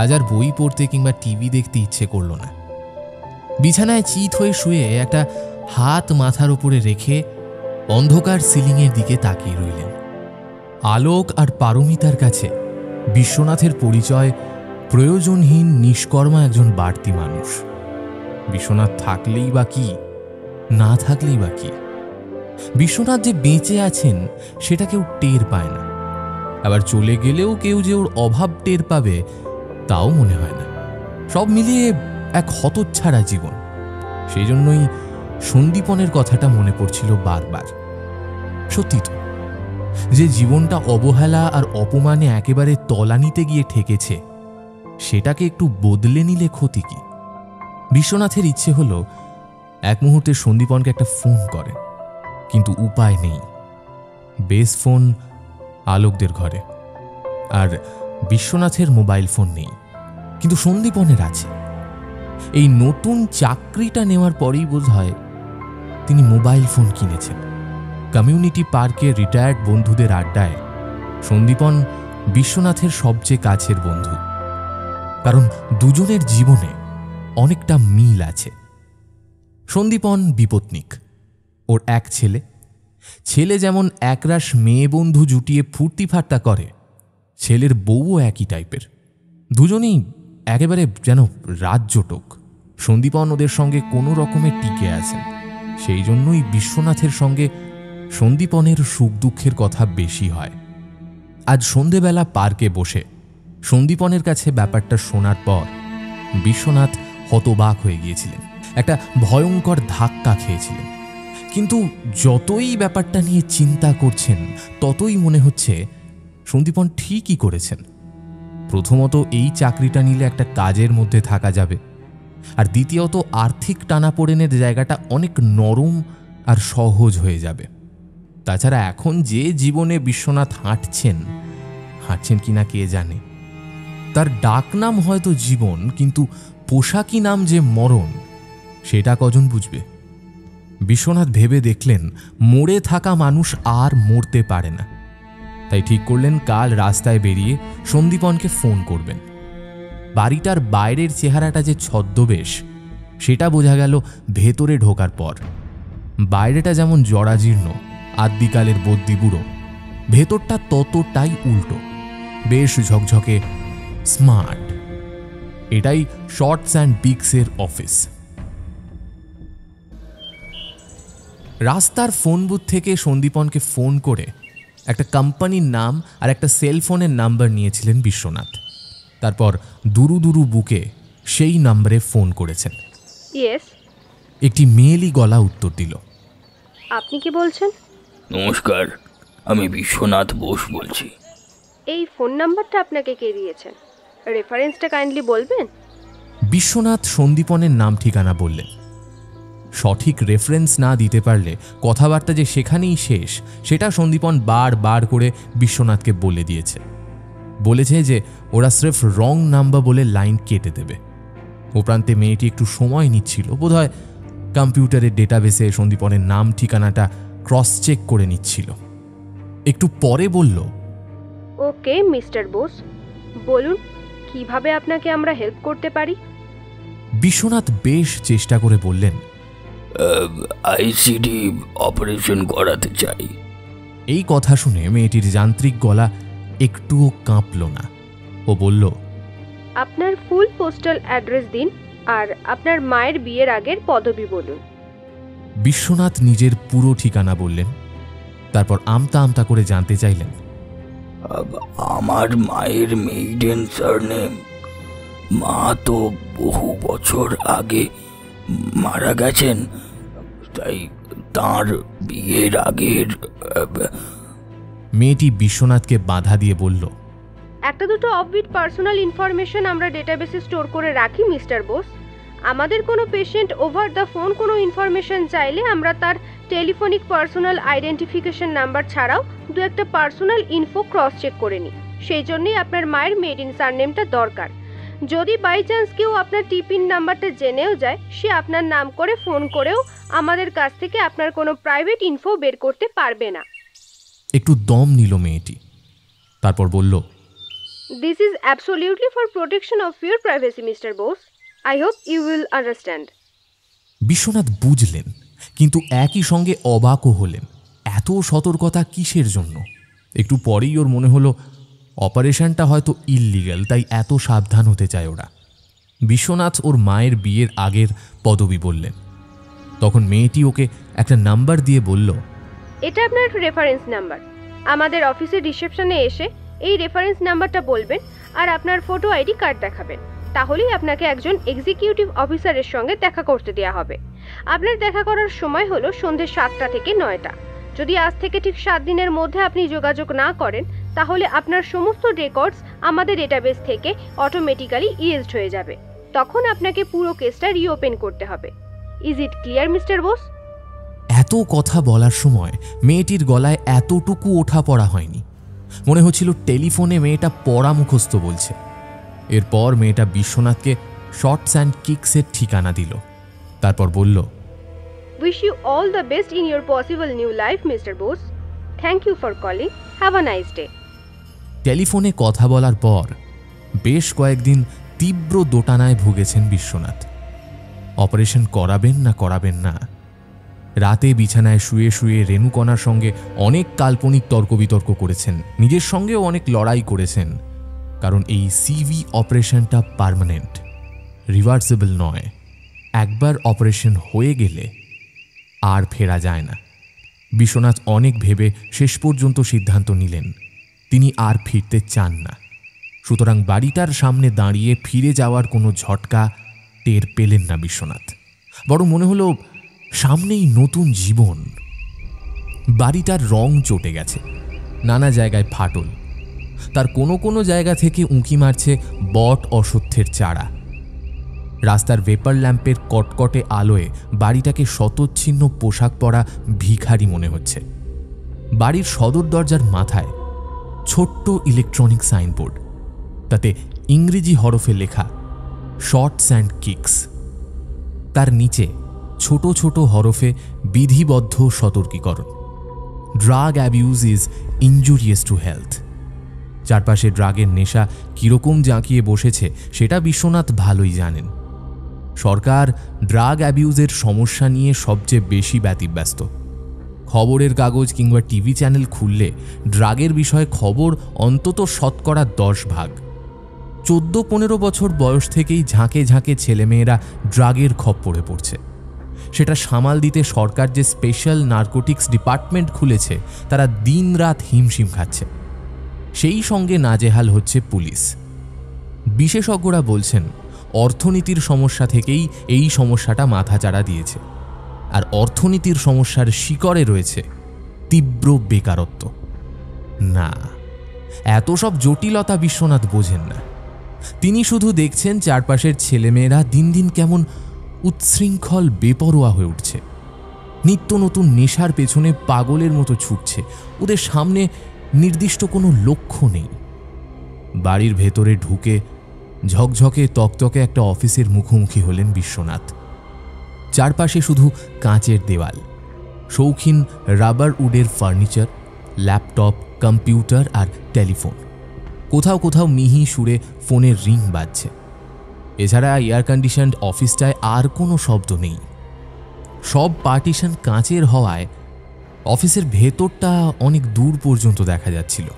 আজ আর বই পড়তে কিংবা টিভি দেখতে ইচ্ছে করল না। বিছানায় চিত হয়ে শুয়ে একটা হাত মাথার উপরে রেখে অন্ধকার সিলিংয়ের দিকে তাকিয়ে রইলেন। আলোক আর পারমিতার কাছে বিশ্বনাথের পরিচয় প্রয়োজনহীন নিষ্কর্মা একজন বাড়তি মানুষ। বিশ্বনাথ থাকলেই বা কি, না থাকলেই বা কি। বিশ্বনাথ যে বেঁচে আছেন সেটা কেউ টের পায় না, আবার চলে গেলেও কেউ যে ওর অভাব টের পাবে তাও মনে হয় না। সব মিলিয়ে এক হতচ্ছাড়া জীবন। সেই জন্যই সন্দীপনের কথাটা মনে পড়ছিল বারবার। সত্যি তো, যে জীবনটা অবহেলা আর অপমানে একেবারে তলানিতে গিয়ে ঠেকেছে, সেটাকে একটু বদলে নিলে ক্ষতি কি? বিশ্বনাথের ইচ্ছে হলো এক মুহূর্তে সন্দীপনকে একটা ফোন করে, কিন্তু উপায় নেই। বেস ফোন আলোকদের ঘরে, আর বিশ্বনাথের মোবাইল ফোন নেই, কিন্তু সন্দীপনের আছে। এই নতুন চাকরিটা নেওয়ার পরেই বোধহয় তিনি মোবাইল ফোন কিনেছেন। কমিউনিটি পার্কে রিটায়ার্ড বন্ধুদের আড্ডায় সন্দীপন বিশ্বনাথের সবচেয়ে কাছের বন্ধু, কারণ দুজনের জীবনে অনেকটা মিল আছে। সন্দীপন বিপত্নিক, ওর এক ছেলে যেমন একরাশ মেয়ে বন্ধু জুটিয়ে ফুর্তি ফাট্টা করে, ছেলের বউও একই টাইপের। দুজনেই একেবারে যেন রাজ্যটোক। সন্দীপন ওদের সঙ্গে কোনো রকমে টিকে আছেন, সেই জন্যই বিশ্বনাথের সঙ্গে সন্দীপনের সুখ দুঃখের কথা বেশি হয়। আজ সন্ধেবেলা পার্কে বসে সন্দীপনের কাছে ব্যাপারটা শোনার পর বিশ্বনাথ হতবাক হয়ে গিয়েছিলেন, একটা ভয়ঙ্কর ধাক্কা খেয়েছিলেন। কিন্তু যতই ব্যাপারটা নিয়ে চিন্তা করছেন ততই মনে হচ্ছে সন্দীপন ঠিকই করেছেন। প্রথমত, এই চাকরিটা নিলে একটা কাজের মধ্যে থাকা যাবে, আর দ্বিতীয়ত আর্থিক টানাপোড়েনের জায়গাটা অনেক নরম আর সহজ হয়ে যাবে। তাছাড়া এখন যে জীবনে বিশ্বনাথ হাঁটছেন কিনা কে জানে। তার ডাকনাম হয়তো জীবন, কিন্তু পোশাকি নাম যে মরণ, সেটা কজন বুঝবে? বিশ্বনাথ ভেবে দেখলেন মরে থাকা মানুষ আর মরতে পারে না, তাই ঠিক করলেন কাল রাস্তায় বেরিয়ে সন্দীপনকে ফোন করবেন। বাড়িটার বাইরের চেহারাটা যে ছদ্মবেশ সেটা বোঝা গেল ভেতরে ঢোকার পর। বাইরেটা যেমন জরাজীর্ণ আদ্যিকালের বদ্যি বুড়ো, ভেতরটা ততটাই উল্টো, বেশ ঝকঝকে স্মার্ট। এটাই শর্টস অ্যান্ড বিগসের অফিস। রাস্তার ফোন বুথ থেকে সন্দীপনকে ফোন করে একটা কোম্পানির নাম আর একটা সেলফোনের নাম্বার নিয়েছিলেন বিশ্বনাথ। তারপর দুরু দুরু বুকে সেই নাম্বারে ফোন করেছেন। ইয়েস। একটি মেয়েলি গলা উত্তর দিল। আপনি কি বলছেন? নমস্কার, আমি বিশ্বনাথ বোস বলছি। এই ফোন নাম্বারটা আপনাকে কে দিয়েছেন? রেফারেন্সটা কাইন্ডলি বলবেন? বিশ্বনাথ সন্দীপনের নাম ঠিকানা বললেন। সঠিক রেফারেন্স না দিতে পারলে কথাবার্তা যে সেখানেই শেষ, সেটা সন্দীপন বার করে বিশ্বনাথকে বলে দিয়েছে। বলেছে যে ওরা স্রেফ রং নাম্বার বলে লাইন কেটে দেবে। ও প্রান্তে মেয়েটি একটু সময় নিচ্ছিল, বোধহয় কম্পিউটারের ডেটাবেসে সন্দীপনের নাম ঠিকানাটা ক্রস চেক করে নিচ্ছিল। একটু পরে বলল, ওকে মিস্টার বোস, বলুন কিভাবে আপনাকে আমরা হেল্প করতে পারি? বিশ্বনাথ বেশ চেষ্টা করে বললেন, আইসিডি অপারেশন করাতে চাই। এই কথা শুনে মেয়েটির যান্ত্রিক গলা একটুও কাঁপল না। ও বলল, আপনার ফুল পোস্টাল অ্যাড্রেস দিন আর আপনার মায়ের বিয়ের আগের পদবি বলুন। বিশ্বনাথ নিজের পুরো ঠিকানা বললেন। তারপর আমতা করে জানতে চাইলেন, আমার মায়ের মেইডেন সারনেম। মা তো বহু বছর আগে মারা গেছেন, তাই তার বিয়ের আগের। মেয়েটি বিশ্বনাথকে বাধা দিয়ে বলল, একটা দুটো অফবিট পার্সোনাল ইনফরমেশন আমরা ডেটাবেসে স্টোর করে রাখি মিস্টার বোস। আমাদের কোনো পেশেন্ট ওভার দ্য ফোন কোনো ইনফরমেশন চাইলে আমরা তার টেলিফোনিক পার্সোনাল আইডেন্টিফিকেশন নাম্বার ছাড়াও দু একটা পার্সোনাল ইনফো ক্রস চেক করে নিই। সেই জন্যই আপনার মায়ের মেড ইন সারনেমটা দরকার। যদি বাই চান্স কেউ আপনার টিপিন নাম্বারটা জেনেও যায়, সে আপনার নাম করে ফোন করেও আমাদের কাছ থেকে আপনার কোনো প্রাইভেট ইনফো বের করতে পারবে না। একটু দম নিল মেয়েটি, তারপর বলল, This is absolutely for protection of your privacy, Mr. Bose. I hope you will understand. Biswanath বুঝলেন, কিন্তু একই সঙ্গে অবাকও হলেন। এত সতর্কতা কিসের জন্য? একটু পরেই ওর মনে হলো অপারেশনটা হয়তো ইললিগ্যাল, তাই এত সাবধান হতে চায় ওরা। বিশ্বনাথ ওর মায়ের বিয়ের আগের পদবি বললেন। তখন মেয়েটি ওকে একটা নাম্বার দিয়ে বলল, এটা আপনার রেফারেন্স নাম্বার। আমাদের অফিসের রিসেপশনে এসে এই রেফারেন্স নাম্বারটা বলবেন আর আপনার ফটো আইডি কার্ড দেখাবেন, তাহলেই আপনাকে একজন এক্সিকিউটিভ অফিসারের সঙ্গে দেখা করতে দেওয়া হবে। আপনার দেখা করার সময় হলো সন্ধ্যে 7টা থেকে 9টা। যদি আজ থেকে ঠিক 7 দিনের মধ্যে আপনি যোগাযোগ না করেন, তাহলে আপনার সমস্ত রেকর্ডস আমাদের ডেটাবেস থেকে অটোমেটিক্যালি ইরেজড হয়ে যাবে। তখন আপনাকে পুরো কেসটা রিওপেন করতে হবে। Is it clear mister Bose? এত কথা বলার সময় মেয়েটির গলায় এতটুকু ওঠা পড়া হয়নি। মনে হচ্ছিল টেলিফোনে মেয়েটা পড়া মুখস্থ বলছে। এরপর মেয়েটা বিশ্বনাথকে শর্টস অ্যান্ড কিক্সের ঠিকানা দিল। তারপর বলল, wish you all the best in your possible new life mister Bose. Thank you for calling. Have a nice day. টেলিফোনে কথা বলার পর বেশ কয়েকদিন তীব্র দোটানায় ভুগেছেন বিশ্বনাথ। অপারেশন করাবেন না রাতে বিছানায় শুয়ে শুয়ে রেণুকণার সঙ্গে অনেক কাল্পনিক তর্ক বিতর্ক করেছেন, নিজের সঙ্গেও অনেক লড়াই করেছেন। কারণ এই সিভি অপারেশনটা পার্মানেন্ট, রিভার্সেবল নয়। একবার অপারেশন হয়ে গেলে আর ফেরা যায় না। বিশ্বনাথ অনেক ভেবে শেষ পর্যন্ত সিদ্ধান্ত নিলেন তিনি আর ফিরতে চান না। সুতরাং বাড়িটার সামনে দাঁড়িয়ে ফিরে যাওয়ার কোনো ঝটকা টের পেলেন না বিশ্বনাথ। বরং মনে হলো সামনেই নতুন জীবন। বাড়িটার রং চটে গেছে, নানা জায়গায় ফাটল, তার কোনো কোনো জায়গা থেকে উঁকি মারছে বট অশ্বত্থের চারা। রাস্তার ভেপার ল্যাম্পের কটকটে আলোয় বাড়িটাকে শতচ্ছিন্ন পোশাক পরা ভিখারি মনে হচ্ছে। বাড়ির সদর দরজার মাথায় ছোট্ট ইলেকট্রনিক সাইনবোর্ড, তাতে ইংরেজি হরফে লেখা শর্টস অ্যান্ড কিক্স। তার নিচে ছোট ছোট হরফে বিধিবদ্ধ সতর্কীকরণ, drug abuse is injurious to health. চারপাশে ড্রাগের নেশা কীরকম জাঁকিয়ে বসেছে সেটা বিশ্বনাথ ভালোই জানেন। সরকার ড্রাগ অ্যাবিউজের সমস্যা নিয়ে সবচেয়ে বেশি ব্যতিব্যস্ত। খবরের কাগজ কিংবা টিভি চ্যানেল খুললে ড্রাগের বিষয়ে খবর অন্তত 10% 14-15 বছর বয়স থেকেই ঝাঁকে ঝাঁকে ছেলেমেয়েরা ড্রাগের খপ্পরে পড়ছে। সেটা সামাল দিতে সরকার যে স্পেশাল নার্কোটিক্স ডিপার্টমেন্ট খুলেছে, তারা দিনরাত হিমশিম খাচ্ছে। সেই সঙ্গে নাজেহাল হচ্ছে পুলিশ। বিশেষজ্ঞরা বলছেন অর্থনীতির সমস্যা থেকেই এই সমস্যাটা মাথাচাড়া দিয়েছে। আর অর্থনীতির সমস্যার শিকড়ে রয়েছে তীব্র বেকারত্ব। না, এত সব জটিলতা বিশ্বনাথ বোঝেন না। তিনি শুধু দেখছেন চারপাশের ছেলেমেয়েরা দিন দিন কেমন উচ্ছৃঙ্খল বেপরোয়া হয়ে উঠছে, নিত্য নতুন নেশার পেছনে পাগলের মতো ছুটছে। ওদের সামনে নির্দিষ্ট কোনো লক্ষ্য নেই। বাড়ির ভেতরে ঢুকে ঝকঝকে তকতকে একটা অফিসের মুখোমুখি হলেন বিশ্বনাথ। চারপাশে শুধু কাঁচের দেওয়াল, শৌখিন রাবার উডের ফার্নিচার, ল্যাপটপ, কম্পিউটার আর টেলিফোন। কোথাও কোথাও মিহি সুরে ফোনের রিং বাজছে। এছাড়া এয়ার কন্ডিশনড অফিসটায় আর কোনো শব্দ নেই। সব পার্টিশন কাঁচের হওয়ায় অফিসের ভেতরটা অনেক দূর পর্যন্ত দেখা যাচ্ছিল।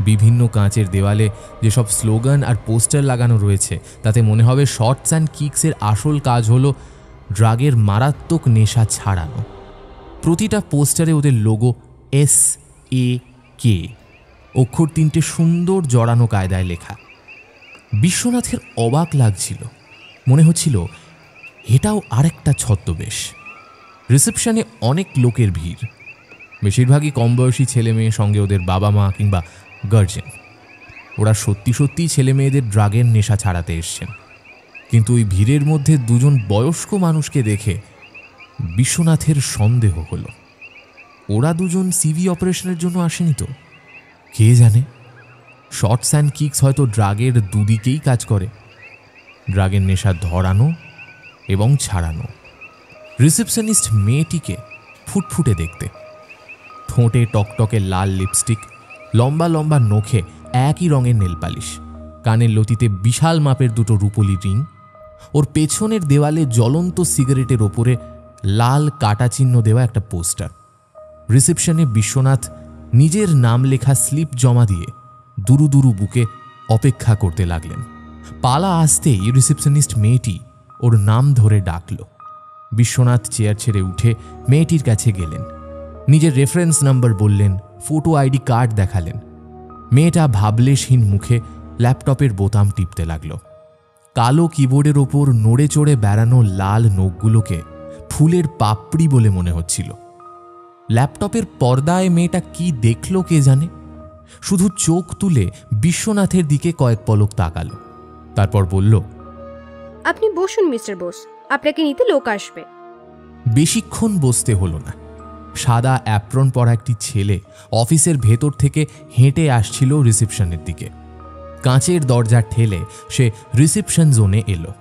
বিভিন্ন কাঁচের দেওয়ালে যেসব স্লোগান আর পোস্টার লাগানো রয়েছে, তাতে মনে হবে শর্টস অ্যান্ড কিক্সের আসল কাজ হলো ড্রাগের মারাত্মক নেশা ছাড়ানো। প্রতিটা পোস্টারে ওদের লোগো SAK অক্ষর 3টে সুন্দর জড়ানো কায়দায় লেখা। বিশ্বনাথের অবাক লাগছিল, মনে হচ্ছিল এটাও আরেকটা ছদ্মবেশ। রিসেপশনে অনেক লোকের ভিড়, বেশিরভাগই কম বয়সী ছেলে মেয়ে, সঙ্গে ওদের বাবা মা কিংবা গার্জেন। ওরা সত্যি সত্যিই ছেলে মেয়েদের ড্রাগের নেশা ছাড়াতে এসছেন। কিন্তু ওই ভিড়ের মধ্যে দুজন বয়স্ক মানুষকে দেখে বিশ্বনাথের সন্দেহ হলো, ওরা দুজন সিভি অপারেশনের জন্য আসেনি তো? কে জানে, শর্টস অ্যান্ড কিক্স হয়তো ড্রাগের দুদিকেই কাজ করে, ড্রাগের নেশা ধরানো এবং ছাড়ানো। রিসেপশনিস্ট মেয়েটিকে ফুটফুটে দেখতে, ঠোঁটে টকটকে লাল লিপস্টিক, লম্বা লম্বা নখে একই রঙের নেলপালিশ, কানের লতিতে বিশাল মাপের দুটো রূপোলি রিং। ওর পেছনের দেওয়ালে জ্বলন্ত সিগারেটের ওপরে লাল কাটা চিহ্ন দেওয়া একটা পোস্টার। রিসেপশনে বিশ্বনাথ নিজের নাম লেখা স্লিপ জমা দিয়ে দুরু দুরু বুকে অপেক্ষা করতে লাগলেন। পালা আসতেই রিসেপশনিস্ট মেয়েটি ওর নাম ধরে ডাকল। বিশ্বনাথ চেয়ার ছেড়ে উঠে মেয়েটির কাছে গেলেন, নিজের রেফারেন্স নাম্বার বললেন, ফটো আইডি কার্ড দেখালেন। মেয়েটা ভাবলেশহীন মুখে ল্যাপটপের বোতাম টিপতে লাগল। কালো কিবোর্ডের ওপর নড়ে চড়ে বেড়ানো লাল নখগুলোকে ফুলের পাপড়ি বলে মনে হচ্ছিল। ল্যাপটপের পর্দায় মেয়েটা কি দেখল কে জানে, শুধু চোখ তুলে বিশ্বনাথের দিকে কয়েক পলক তাকালো, তারপর বলল, আপনি বসুন মিস্টার বোস, আপনাকে নিতে লোক আসবে। বেশিক্ষণ বসতে হলো না। সাদা অ্যাপ্রন পরা একটি ছেলে অফিসের ভেতর থেকে হেঁটে আসছিল রিসেপশনের দিকে। কাঁচের দরজা ঠেলে সে রিসেপশন জোনে এলো।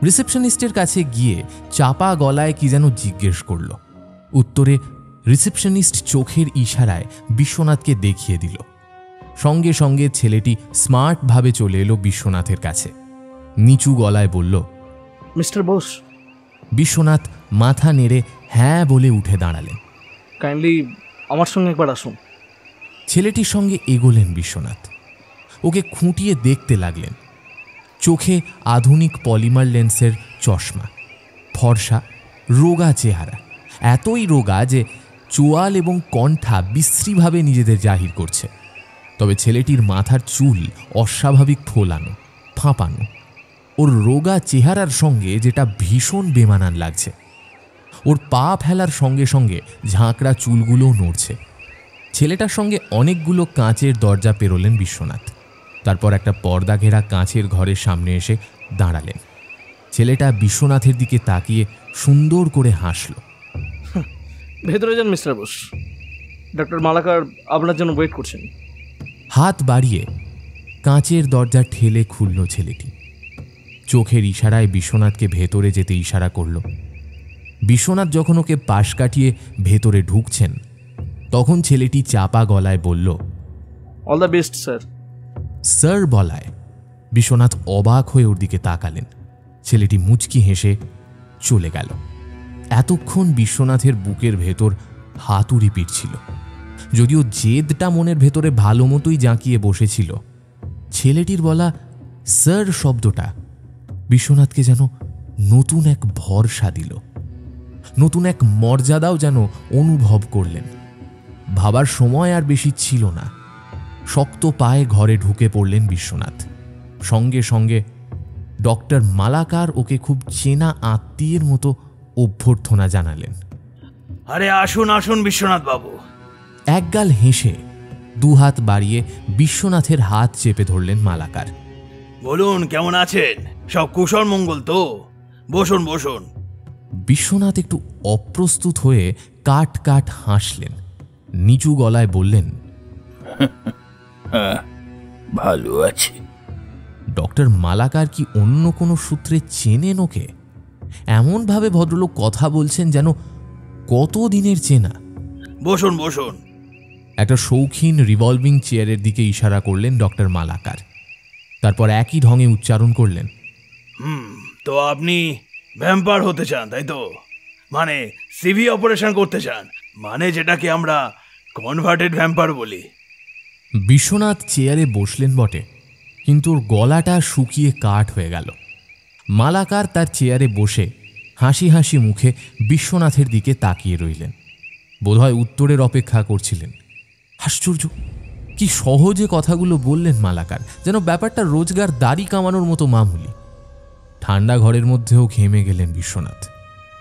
রিসেপশনিস্টের কাছে গিয়ে চাপা গলায় কি যেন জিজ্ঞেস করল। উত্তরে রিসেপশনিস্ট চোখের ইশারায় বিশ্বনাথকে দেখিয়ে দিল। সঙ্গে সঙ্গে ছেলেটি স্মার্টভাবে চলে এলো বিশ্বনাথের কাছে। নিচু গলায় বলল, মিস্টার বোস। বিশ্বনাথ মাথা নেড়ে হ্যাঁ বলে উঠে দাঁড়ালেন। কাইন্ডলি আমার সঙ্গে একবার আসুন। ছেলেটির সঙ্গে এগোলেন বিশ্বনাথ। ওকে খুঁটিয়ে দেখতে লাগলেন। চোখে আধুনিক পলিমার লেন্সের চশমা, ফর্সা, রোগা চেহারা, এতই রোগা যে চোয়াল এবং কণ্ঠা বিশ্রীভাবে নিজেদের জাহির করছে। তবে ছেলেটির মাথার চুল অস্বাভাবিক ফোলানো, ফাঁপানো। ওর রোগা চেহারার সঙ্গে যেটা ভীষণ বেমানান লাগছে। ওর পা ফেলার সঙ্গে সঙ্গে ঝাঁকড়া চুলগুলোও নড়ছে। ছেলেটার সঙ্গে অনেকগুলো কাঁচের দরজা পেরোলেন বিশ্বনাথ। তারপর একটা পর্দা ঘেরা কাঁচের ঘরের সামনে এসে দাঁড়ালেন। ছেলেটা বিশ্বনাথের দিকে তাকিয়ে সুন্দর করে হাসল। ভেতরে যান মিস্টার বোস, ডক্টর মালাকার আপনার জন্য ওয়েট করছেন। হাত বাড়িয়ে কাঁচের দরজা ঠেলে খুলল ছেলেটি। চোখের ইশারায় বিশ্বনাথকে ভেতরে যেতে ইশারা করল। বিশ্বনাথ যখন ওকে পাশ কাটিয়ে ভেতরে ঢুকছেন, তখন ছেলেটি চাপা গলায় বলল, all the best sir. Sir বলায় বিশ্বনাথ অবাক হয়ে ওর দিকে তাকালেন। ছেলেটি মুচকি হেসে চলে গেল। এতক্ষণ বিশ্বনাথের বুকের ভেতর হাতুড়ি পিটছিল। যদিও জেদটা মনের ভেতরে ভালো মতোই জাঁকিয়ে বসেছিল, ছেলেটির বলা স্যার শব্দটা বিশ্বনাথকে যেন নতুন এক ভরসা দিল, নতুন এক মর্যাদাও যেন অনুভব করলেন। ভাবার সময় আর বেশি ছিল না। শক্ত পায়ে ঘরে ঢুকে পড়লেন বিশ্বনাথ। সঙ্গে সঙ্গে ডক্টর মালাকার ওকে খুব চেনা আত্মীয়ের মতো অভ্যর্থনা জানালেন। আরে আসুন আসুন বিশ্বনাথ বাবু। একগাল হেসে দুহাত বাড়িয়ে বিশ্বনাথের হাত চেপে ধরলেন মালাকার। বলুন কেমন আছেন, সব কুশল মঙ্গল তো? বসুন বসুন। বিশ্বনাথ একটু অপ্রস্তুত হয়ে কাট কাট হাসলেন। নিচু গলায় বললেন, হ্যাঁ ভালো আছি। ডক্টর মালাকার কি অন্য কোনো সূত্রে চেনেন ওকে? এমনভাবে ভদ্রলোক কথা বলছেন যেন কতদিনের চেনা। বসুন বসুন। একটা শৌখিন রিভলভিং চেয়ারের দিকে ইশারা করলেন ডক্টর মালাকার। তারপর একই ঢঙে উচ্চারণ করলেন, তো আপনি ভ্যাম্পার হতে চান তাই তো? মানে সিভি অপারেশন করতে চান, মানে যেটাকে আমরা কনভার্টেড ভ্যাম্পার বলি। বিশ্বনাথ চেয়ারে বসলেন বটে, কিন্তু ওর গলাটা শুকিয়ে কাঠ হয়ে গেল। মালাকার তার চেয়ারে বসে হাসি হাসি মুখে বিশ্বনাথের দিকে তাকিয়ে রইলেন। বোধহয় উত্তরের অপেক্ষা করছিলেন। আশ্চর্য, কি সহজে কথাগুলো বললেন মালাকার, যেন ব্যাপারটা রোজগার দাড়ি কামানোর মতো মামুলি। ঠান্ডা ঘরের মধ্যেও ঘেমে গেলেন বিশ্বনাথ।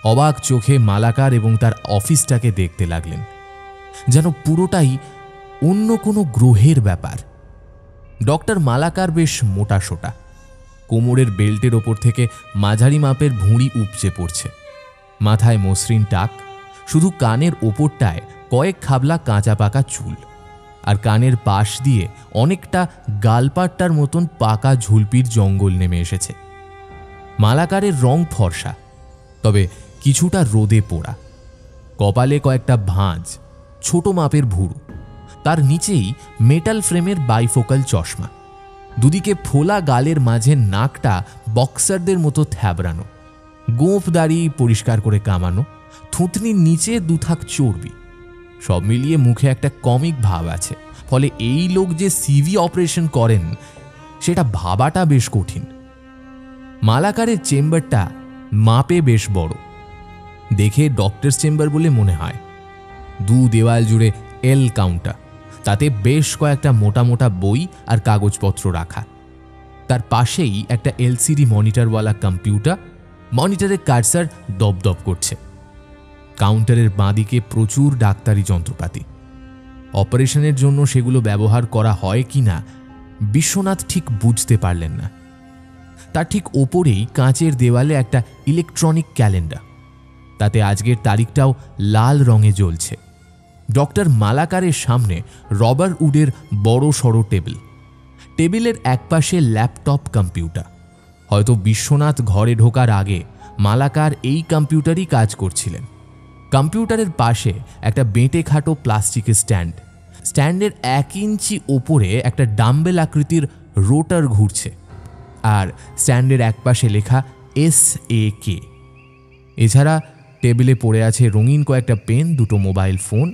অবাক চোখে মালাকার এবং তার অফিসটাকে দেখতে লাগলেন, যেন পুরোটাই অন্য কোনো গ্রহের ব্যাপার। ডক্টর মালাকার বেশ মোটাসোটা, কোমরের বেল্টের ওপর থেকে মাঝারি মাপের ভুঁড়ি উপচে পড়ছে। মাথায় মসৃণ টাক, শুধু কানের ওপরটায় কয়েক খাবলা কাঁচা পাকা চুল, আর কানের পাশ দিয়ে অনেকটা গালপাট্টার মতন পাকা ঝুলপির জঙ্গল নেমে এসেছে। মালাকারের রং ফর্সা, তবে কিছুটা রোদে পোড়া। কপালে কয়েকটা ভাঁজ, ছোট মাপের ভুরু, তার নিচেই মেটাল ফ্রেমের বাইফোকাল চশমা। দুদিকে ফোলা গালের মাঝে নাকটা বক্সারদের মতো থ্যাবড়ানো, গোঁফ দাড়ি পরিষ্কার করে কামানো, থুতনির নিচে দুথাক চর্বি। সব মিলিয়ে মুখে একটা কমিক ভাব আছে। ফলে এই লোক যে সিভি অপারেশন করেন সেটা ভাবাটা বেশ কঠিন। মালাকারের চেম্বারটা মাপে বেশ বড়, দেখে ডক্টরস চেম্বার বলে মনে হয়। 2 দেওয়াল জুড়ে এল কাউন্টার, তাতে বেশ কয়েকটা মোটা মোটা বই আর কাগজপত্র রাখা। তার পাশেই একটা এলসিডি মনিটরওয়ালা কম্পিউটার, মনিটরের কার্সার দপদপ করছে। কাউন্টারের বাঁদিকে প্রচুর ডাক্তারি যন্ত্রপাতি। অপারেশনের জন্য সেগুলো ব্যবহার করা হয় কিনা বিশ্বনাথ ঠিক বুঝতে পারলেন না। তার ঠিক ওপরেই কাঁচের দেওয়ালে একটা ইলেকট্রনিক ক্যালেন্ডার, তাতে আজকের তারিখটাও লাল রঙে জ্বলছে। ডক্টর মালাকারের সামনে রবার উডের বড় সড়ো টেবিল, টেবিলের একপাশে ল্যাপটপ কম্পিউটার। হয়তো বিশ্বনাথ ঘরে ঢোকার আগে মালাকার এই কম্পিউটারই কাজ করছিলেন। কম্পিউটারের পাশে একটা বেঁটে খাটো প্লাস্টিকের স্ট্যান্ড, স্ট্যান্ডের 1 ইঞ্চি ওপরে একটা ডাম্বেল আকৃতির রোটার ঘুরছে, আর স্ট্যান্ডের একপাশে লেখা SAK। এছাড়া টেবিলে পড়ে আছে রঙিন কয়েকটা পেন, 2টো মোবাইল ফোন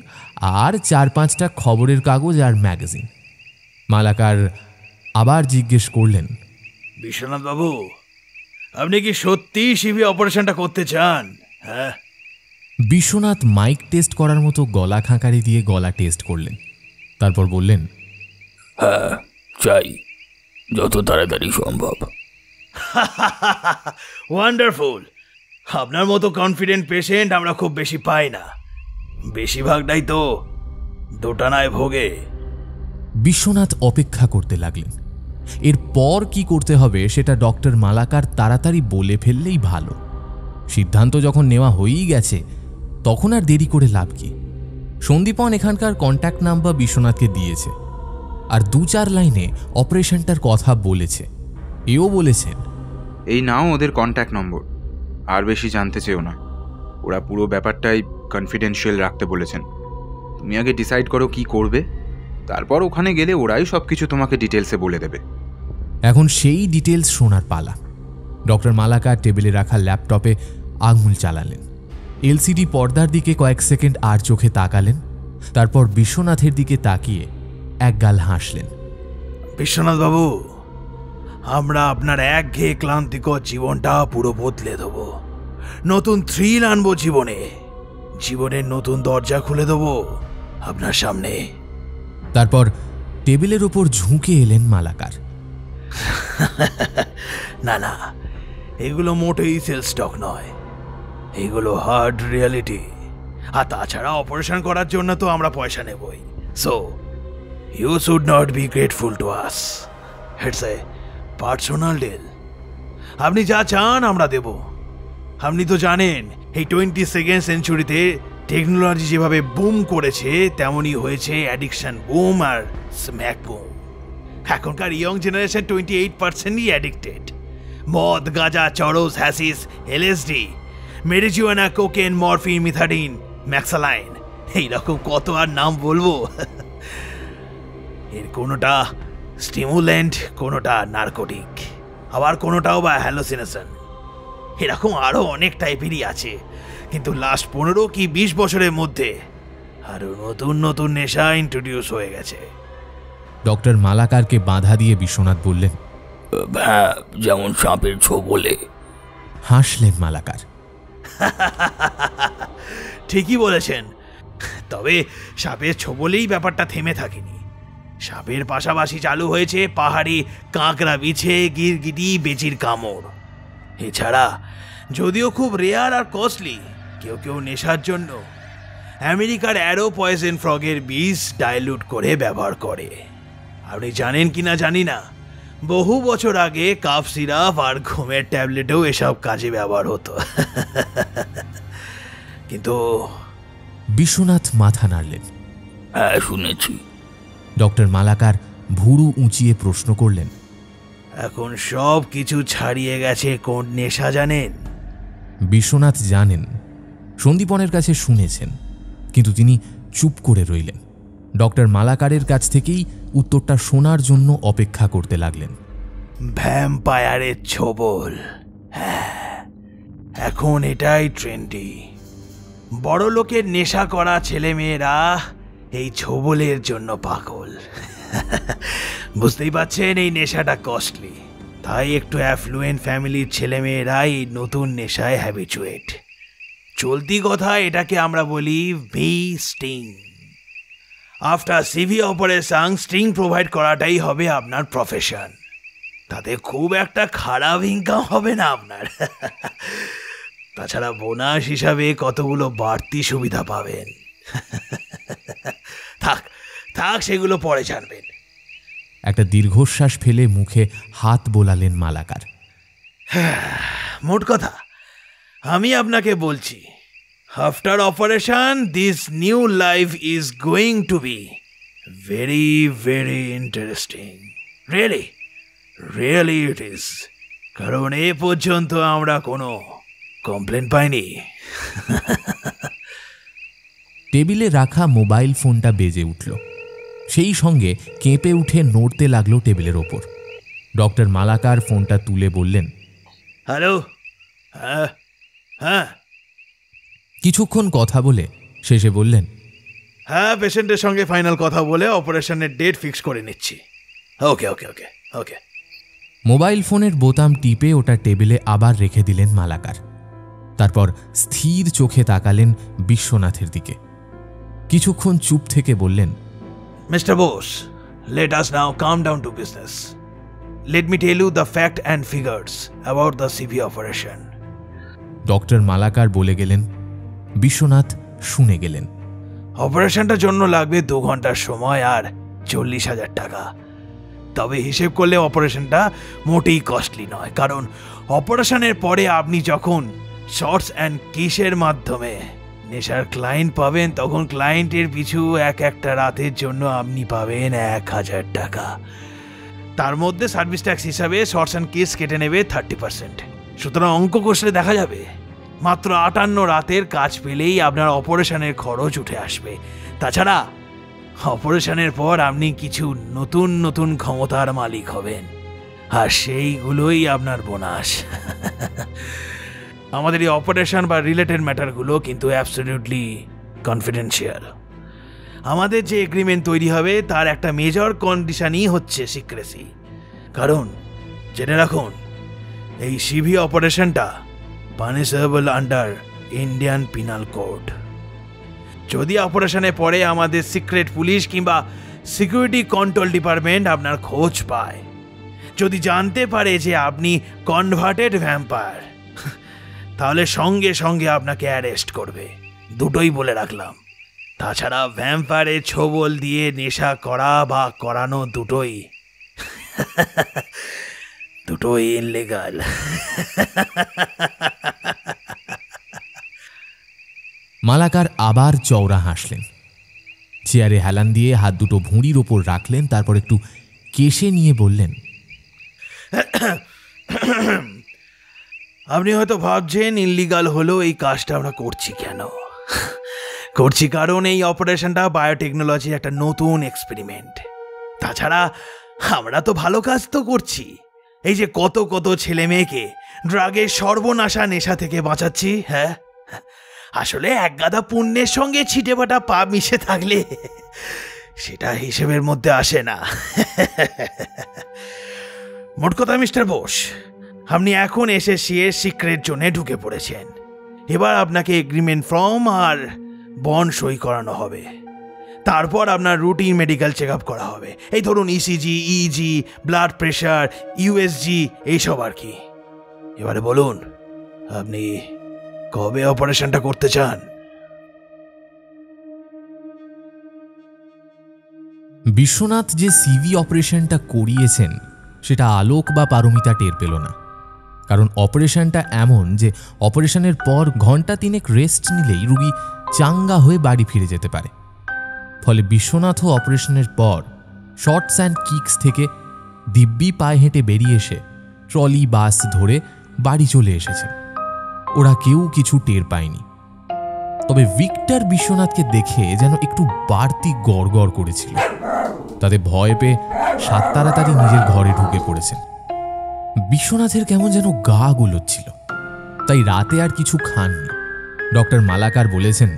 আর 4-5টা খবরের কাগজ আর ম্যাগাজিন। মালাকার আবার জিজ্ঞেস করলেন, বিশ্বনাথ বাবু, আপনি কি সত্যি সিভি অপারেশনটা করতে চান? হ্যাঁ। বিশ্বনাথ মাইক টেস্ট করার মতো গলা খাঁকারি দিয়ে গলা টেস্ট করলেন, তারপর বললেন, হ্যাঁ চাই, যত তাড়াতাড়ি সম্ভব। ওয়ান্ডারফুল। আপনার মতো কনফিডেন্ট পেশেন্ট আমরা খুব বেশি পাই না, বেশিরভাগটাই তো দোটানায় ভোগে। বিশ্বনাথ অপেক্ষা করতে লাগলেন। এরপর কি করতে হবে সেটা ডক্টর মালাকার তাড়াতাড়ি বলে ফেললেই ভালো। সিদ্ধান্ত যখন নেওয়া হয়েই গেছে তখন আর দেরি করে লাভ কি। সন্দীপন এখানকার কন্ট্যাক্ট নাম্বার বিশ্বনাথকে দিয়েছে, আর 2-4 লাইনে অপারেশনটার কথা বলেছে। এও বলেছেন, এই নাও ওদের কন্ট্যাক্ট নম্বর, আর বেশি জানতে চেও না। ওরা পুরো ব্যাপারটাই কনফিডেন্সিয়াল রাখতে বলেছেন। তুমি আগে ডিসাইড করো কি করবে, তারপর ওখানে গেলে ওরাই সব কিছু তোমাকে ডিটেলসে বলে দেবে। এখন সেই ডিটেলস শোনার পালা। ডক্টর মালাকার টেবিলে রাখা ল্যাপটপে আঙুল চালালেন, এলসিডি পর্দার দিকে কয়েক সেকেন্ড আর চোখে তাকালেন, তারপর বিশ্বনাথের দিকে তাকিয়ে একগাল হাসলেন। বিশ্বনাথ বাবু, আমরা আপনার একঘেয়ে ক্লান্তিকর জীবনটা পুরো বদলে দেব। নতুন থ্রিল আনবো জীবনে, জীবনের নতুন দরজা খুলে দেব আপনার সামনে। তারপর টেবিলের উপর ঝুঁকে এলেন মালাকার। না না, এগুলো মোটেই সেল স্টক নয়, এগুলো হার্ড রিয়ালিটি। আর তাছাড়া অপারেশন করার জন্য তো আমরা পয়সা নেবই। So you should not be grateful to us, it's a personal deal. আপনি যা চান আমরা দেব। আপনি তো জানেন এই 22nd সেঞ্চুরিতে টেকনোলজি যেভাবে বুম করেছে তেমনই হয়েছে অ্যাডিকশন বুম আর স্ম্যাক বুম। এখনকার ইয়ং জেনারেশন 28%ই অ্যাডিক্টেড। মদ, গাঁজা, চরস, হ্যাসিস, LSD, মেরিজুয়ানা, কোকেন, মরফিন, মিথাডিন, ম্যাক্সালাইন, এইরকম কত আর নাম বলবো। এর কোনোটা স্টিমুল্যান্ট, কোনোটা নার্কোটিক, আবার কোনোটাও বা হ্যালোসিনেশন। এরকম আরও অনেক টাইপেরই আছে, কিন্তু লাস্ট 15 কি 20 বছরের মধ্যে আরও নতুন নতুন নেশা ইন্ট্রোডিউস হয়ে গেছে। ডক্টর মালাকারকে বাধা দিয়ে বিশ্বনাথ বললেন, হ্যাঁ, যেমন সাপের ছোবলে। হাসলেন মালাকার। ঠিকই বলেছেন, তবে সাপের ছোবলেই ব্যাপারটা থেমে থাকেনি। সাপের পাশাপাশি চালু হয়েছে পাহাড়ি কাঁকড়া, বিছে, গিরগিটি, বেচির কামড়। এছাড়া যদিও খুব রেয়ার আর কস্টলি, কেউ কেউ নেশার জন্য আমেরিকার অ্যারো পয়জন ফ্রগের বীজ ডাইলুট করে ব্যবহার করে। আপনি জানেন কিনা জানি না, বহু বছর আগে কাফ সিরাপ আর ঘুমের ট্যাবলেটেও এসব কাজে ব্যবহার হতো। কিন্তু বিশ্বনাথ মাথা নাড়লেন। হ্যাঁ, শুনেছি। ডক্টর মালাকার ভুরু উঁচিয়ে প্রশ্ন করলেন, এখন সব কিছু ছাড়িয়ে গেছে কোন নেশা জানেন? বিশ্বনাথ জানেন, সন্দীপনের কাছে শুনেছেন, কিন্তু তিনি চুপ করে রইলেন। ডক্টর মালাকারের কাছ থেকেই উত্তরটা শোনার জন্য অপেক্ষা করতে লাগলেন। ভ্যাম্পায়ারের ছোবল। হ্যাঁ, এখন এটাই ট্রেন্ডি। বড় লোকের নেশা করা ছেলেমেয়েরা এই ছোবলের জন্য পাগল। বুঝতেই পারছেন এই নেশাটা কস্টলি, তাই একটু অ্যাফ্লুয়েন্ট ফ্যামিলির ছেলেমেয়েরাই নতুন নেশায় হ্যাবিচুয়েট। চলতি কথা এটাকে আমরা বলি ভি sting. After CV operation sting provide করাটাই হবে আপনার প্রফেশন। তাতে খুব একটা খারাপ ইনকাম হবে না আপনার। তাছাড়া বোনাস হিসাবে কতগুলো বাড়তি সুবিধা পাবেন। থাক থাক, সেগুলো পরে জানবেন। একটা দীর্ঘশ্বাস ফেলে মুখে হাত বোলালেন মালাকার। মোট কথা আমি আপনাকে বলছি, after operation this new life is going to be very very interesting. Really really it is. কারণ এ পর্যন্ত আমরা কোনো কমপ্লেন পাইনি। টেবিলে রাখা মোবাইল ফোনটা বেজে উঠল। সেই সঙ্গে কেঁপে উঠে নড়তে লাগলো টেবিলের ওপর। ডক্টর মালাকার ফোনটা তুলে বললেন, হ্যালো। হ্যাঁ হ্যাঁ। কিছুক্ষণ কথা বলে শেষে বললেন, হ্যাঁ, পেশেন্টের সঙ্গে ফাইনাল কথা বলে অপারেশনের ডেট ফিক্স করে নিচ্ছি। ওকে ওকে ওকে ওকে। মোবাইল ফোনের বোতাম টিপে ওটা টেবিলে আবার রেখে দিলেন মালাকার। তারপর স্থির চোখে তাকালেন বিশ্বনাথের দিকে। কিছুক্ষণ চুপ থেকে বললেন, mister Bose, let us now calm down to business. Let me tell you the fact and figures about the CV operation. Doctor Malakar বলে গেলেন, বিশ্বনাথ শুনে গেলেন। অপারেশনটার জন্য লাগবে 2 ঘন্টার সময় আর 40,000 টাকা। তবে হিসেব করলে অপারেশনটা মোটেই কস্টলি নয়, কারণ অপারেশনের পরে আপনি যখন শর্টস অ্যান্ড কিসের মাধ্যমে নেশার ক্লায়েন্ট পাবেন, তখন ক্লায়েন্টের পিছু একটা রাতের জন্য আপনি পাবেন 1,000 টাকা। তার মধ্যে সার্ভিস ট্যাক্স হিসাবে শর্টস অ্যান্ড কিস কেটে নেবে 30%। সুতরাং অঙ্ক কষলে দেখা যাবে মাত্র 58 রাতের কাজ পেলেই আপনার অপারেশনের খরচ উঠে আসবে। তাছাড়া অপারেশনের পর আপনি কিছু নতুন নতুন ক্ষমতার মালিক হবেন, আর সেইগুলোই আপনার বোনাস। আমাদের এই অপারেশন বা রিলেটেড ম্যাটারগুলো কিন্তু অ্যাবসলিউটলি কনফিডেন্সিয়াল। আমাদের যে এগ্রিমেন্ট তৈরি হবে তার একটা মেজর কন্ডিশনই হচ্ছে সিক্রেসি। কারণ জেনে রাখুন, এই সিভি অপারেশনটা punishable under Indian penal code. যদি অপারেশনে পরে আমাদের সিক্রেট পুলিশ কিংবা সিকিউরিটি কন্ট্রোল ডিপার্টমেন্ট আপনার খোঁজ পায়, যদি জানতে পারে যে আপনি কনভার্টেড ভ্যাম্পায়ার, তাহলে সঙ্গে সঙ্গে আপনাকে অ্যারেস্ট করবে। দুটোই বলে রাখলাম। তাছাড়া ভ্যাম্পায়ারের ছোবল দিয়ে নেশা করা বা করানো দুটোই ইনলিগাল। মালাকার আবার চওড়া হাসলেন। চেয়ারে হেলান দিয়ে হাত দুটো ভুঁড়ির ওপর রাখলেন। তারপর একটু কেশে নিয়ে বললেন, আপনি হয়তো ভাবছেন ইনলিগাল হলেও এই কাজটা আমরা করছি কেন? করছি কারণ এই অপারেশনটা বায়োটেকনোলজির একটা নতুন এক্সপেরিমেন্ট। তাছাড়া আমরা তো ভালো কাজ তো করছি। এই যে কত কত ছেলে মেয়েকে ড্রাগের সর্বনাশা নেশা থেকে বাঁচাচ্ছি। হ্যাঁ, আসলে এক গাদা পুণ্যের সঙ্গে ছিটে ফাটা পা মিশে থাকলে সেটা হিসেবের মধ্যে আসে না। মোট কথা মিস্টার বোস, আপনি এখন এসএসসি এর সিক্রেট জোনে ঢুকে পড়েছেন। এবার আপনাকে এগ্রিমেন্ট ফর্ম আর বন্ড সই করানো হবে। তারপর আপনার রুটিন মেডিকেল চেক আপ করা হবে। এই ধরুন ECG, easy, blood pressure, USG, এইসব আর কি। এবারে বলুন, আপনি কবে অপারেশনটা করতে চান? বিশ্বনাথ যে সিভি অপারেশনটা করিয়েছেন সেটা আলোক বা পারমিতা টের পেল না। কারণ অপারেশনটা এমন যে অপারেশনের পর ঘন্টা 3 রেস্ট নিলেই রোগী চাঙ্গা হয়ে বাড়ি ফিরে যেতে পারে। ফলে বিশ্বনাথও অপারেশনের পর শর্টস অ্যান্ড কিক্স থেকে দিব্যি পায়ে হেঁটে বেরিয়ে এসে ট্রলি বাস ধরে বাড়ি চলে এসেছেন। ওরা কেউ কিছু টের পায়নি। তবে ভিক্টর বিশ্বনাথকে দেখে যেন একটু বাড়তি গড়গড় করেছিল। তাতে ভয় পেয়ে সাত তাড়াতাড়ি নিজের ঘরে ঢুকে পড়েছেন। বিশ্বনাথের কেমন যেন গা গুলোচ্ছিল, তাই রাতে আর কিছু খাননি। ডক্টর মালাকার বলেছেন,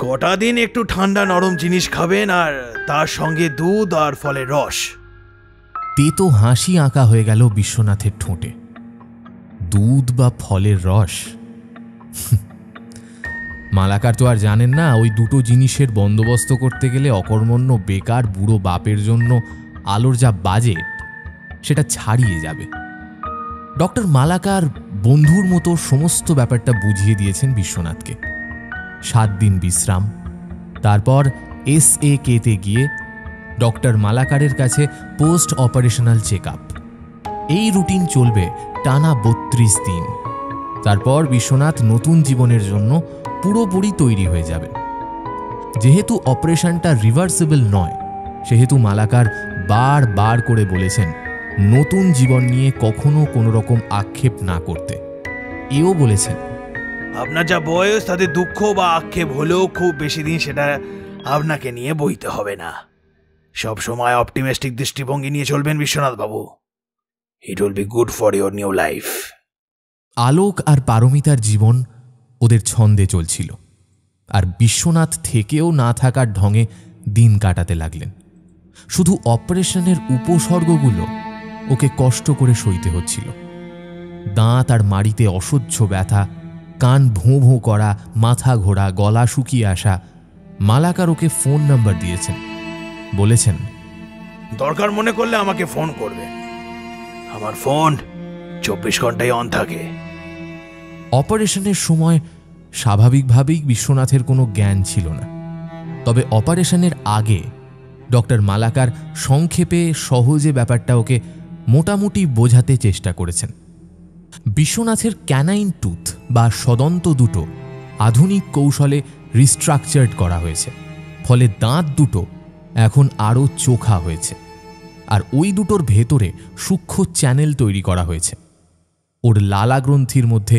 কটা দিন একটু ঠান্ডা নরম জিনিস খাবেন, আর তার সঙ্গে দুধ আর ফলের রস। তেতো হাসি আঁকা হয়ে গেল বিশ্বনাথের ঠোঁটে। দুধ বা ফলের রস? মালাকার তো আর জানেন না ওই দুটো জিনিসের বন্দোবস্ত করতে গেলে অকর্মণ্য বেকার বুড়ো বাপের জন্য আলোর যা বাজেট সেটা ছাড়িয়ে যাবে। ডক্টর মালাকার বন্ধুর মতো সমস্ত ব্যাপারটা বুঝিয়ে দিয়েছেন বিশ্বনাথকে। 7 দিন বিশ্রাম, তারপর SAK-তে গিয়ে ডক্টর মালাকারের কাছে পোস্ট অপারেশনাল চেক আপ। এই রুটিন চলবে টানা 32 দিন। তারপর বিশ্বনাথ নতুন জীবনের জন্য পুরোপুরি তৈরি হয়ে যাবে। যেহেতু অপারেশনটা রিভার্সেবল নয়, সেহেতু মালাকার বারবার করে বলেছেন নতুন জীবন নিয়ে কখনো কোনো রকম আক্ষেপ না করতে। এও বলেছেন, আপনার যা বয়স তাতে দুঃখ বা আক্ষেপ হলেও খুব বেশি দিন সেটা আপনাকে নিয়ে বইতে হবে না। সব সময় অপটিমিস্টিক দৃষ্টিভঙ্গি নিয়ে চলবেন Biswanath babu. It will be good for your new life. Alok আর পারমিতার জীবন ওদের ছন্দে চলছিল, আর বিশ্বনাথ থেকেও না থাকার ঢঙে দিন কাটাতে লাগলেন। শুধু অপারেশনের উপসর্গগুলো ওকে কষ্ট করে সইতে হচ্ছিল। দাঁত আর মাড়িতে অসহ্য ব্যথা, কান ভোঁ ভোঁ করা, মাথা ঘোরা, গলা শুকিয়ে আসা। মালাকার ওকে ফোন নাম্বার দিয়েছেন, বলেছেন দরকার মনে করলে আমাকে ফোন করবে, আমার ফোন 24 ঘন্টায় অন থাকে। অপারেশনের সময় স্বাভাবিকভাবেই বিশ্বনাথের কোনো জ্ঞান ছিল না, তবে অপারেশনের আগে ডক্টর মালাকার সংক্ষেপে সহজে ব্যাপারটা ওকে মোটামুটি বোঝাতে চেষ্টা করেছেন। বিশ্বনাথের ক্যানাইন টুথ বা সদন্ত দুটো আধুনিক কৌশলে রিস্ট্রাকচার্ড করা হয়েছে, ফলে দাঁত দুটো এখন আরও চোখা হয়েছে, আর ওই দুটোর ভেতরে সূক্ষ্ম চ্যানেল তৈরি করা হয়েছে। ওর লালা গ্রন্থির মধ্যে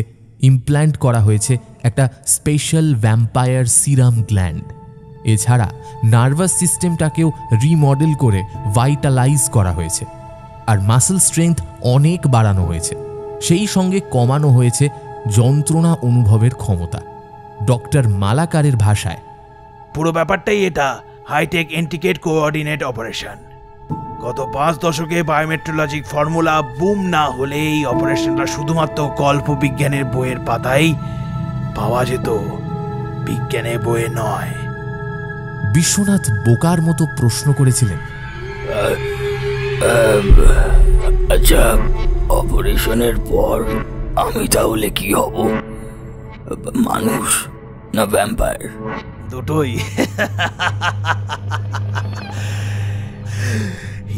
ইমপ্ল্যান্ট করা হয়েছে একটা স্পেশাল ভ্যাম্পায়ার সিরাম গ্ল্যান্ড। এছাড়া নার্ভাস সিস্টেমটাকেও রিমডেল করে ভাইটালাইজ করা হয়েছে, আর মাসল স্ট্রেংথ অনেক বাড়ানো হয়েছে। সেই সঙ্গে কমানো হয়েছে যন্ত্রণা অনুভবের ক্ষমতা। ডক্টর মালাকারের ভাষায়, পুরো ব্যাপারটাই এটা হাইটেক ইন্টিগ্রেটেড কোঅর্ডিনেট অপারেশন। গত 5 দশকে বায়োমেট্রোলজিক ফর্মুলা বুম না হলে এই অপারেশনটা শুধুমাত্র কল্প বিজ্ঞানের বইয়ের পাতায় পাওয়া যেত, বিজ্ঞানের বইয়ে নয়। বিশ্বনাথ বোকার মতো প্রশ্ন করেছিলেন, আচ্ছা, অপারেশনের পর আমি তাহলে কি হব, মানুষ না ভ্যাম্পায়ার? দুটোই।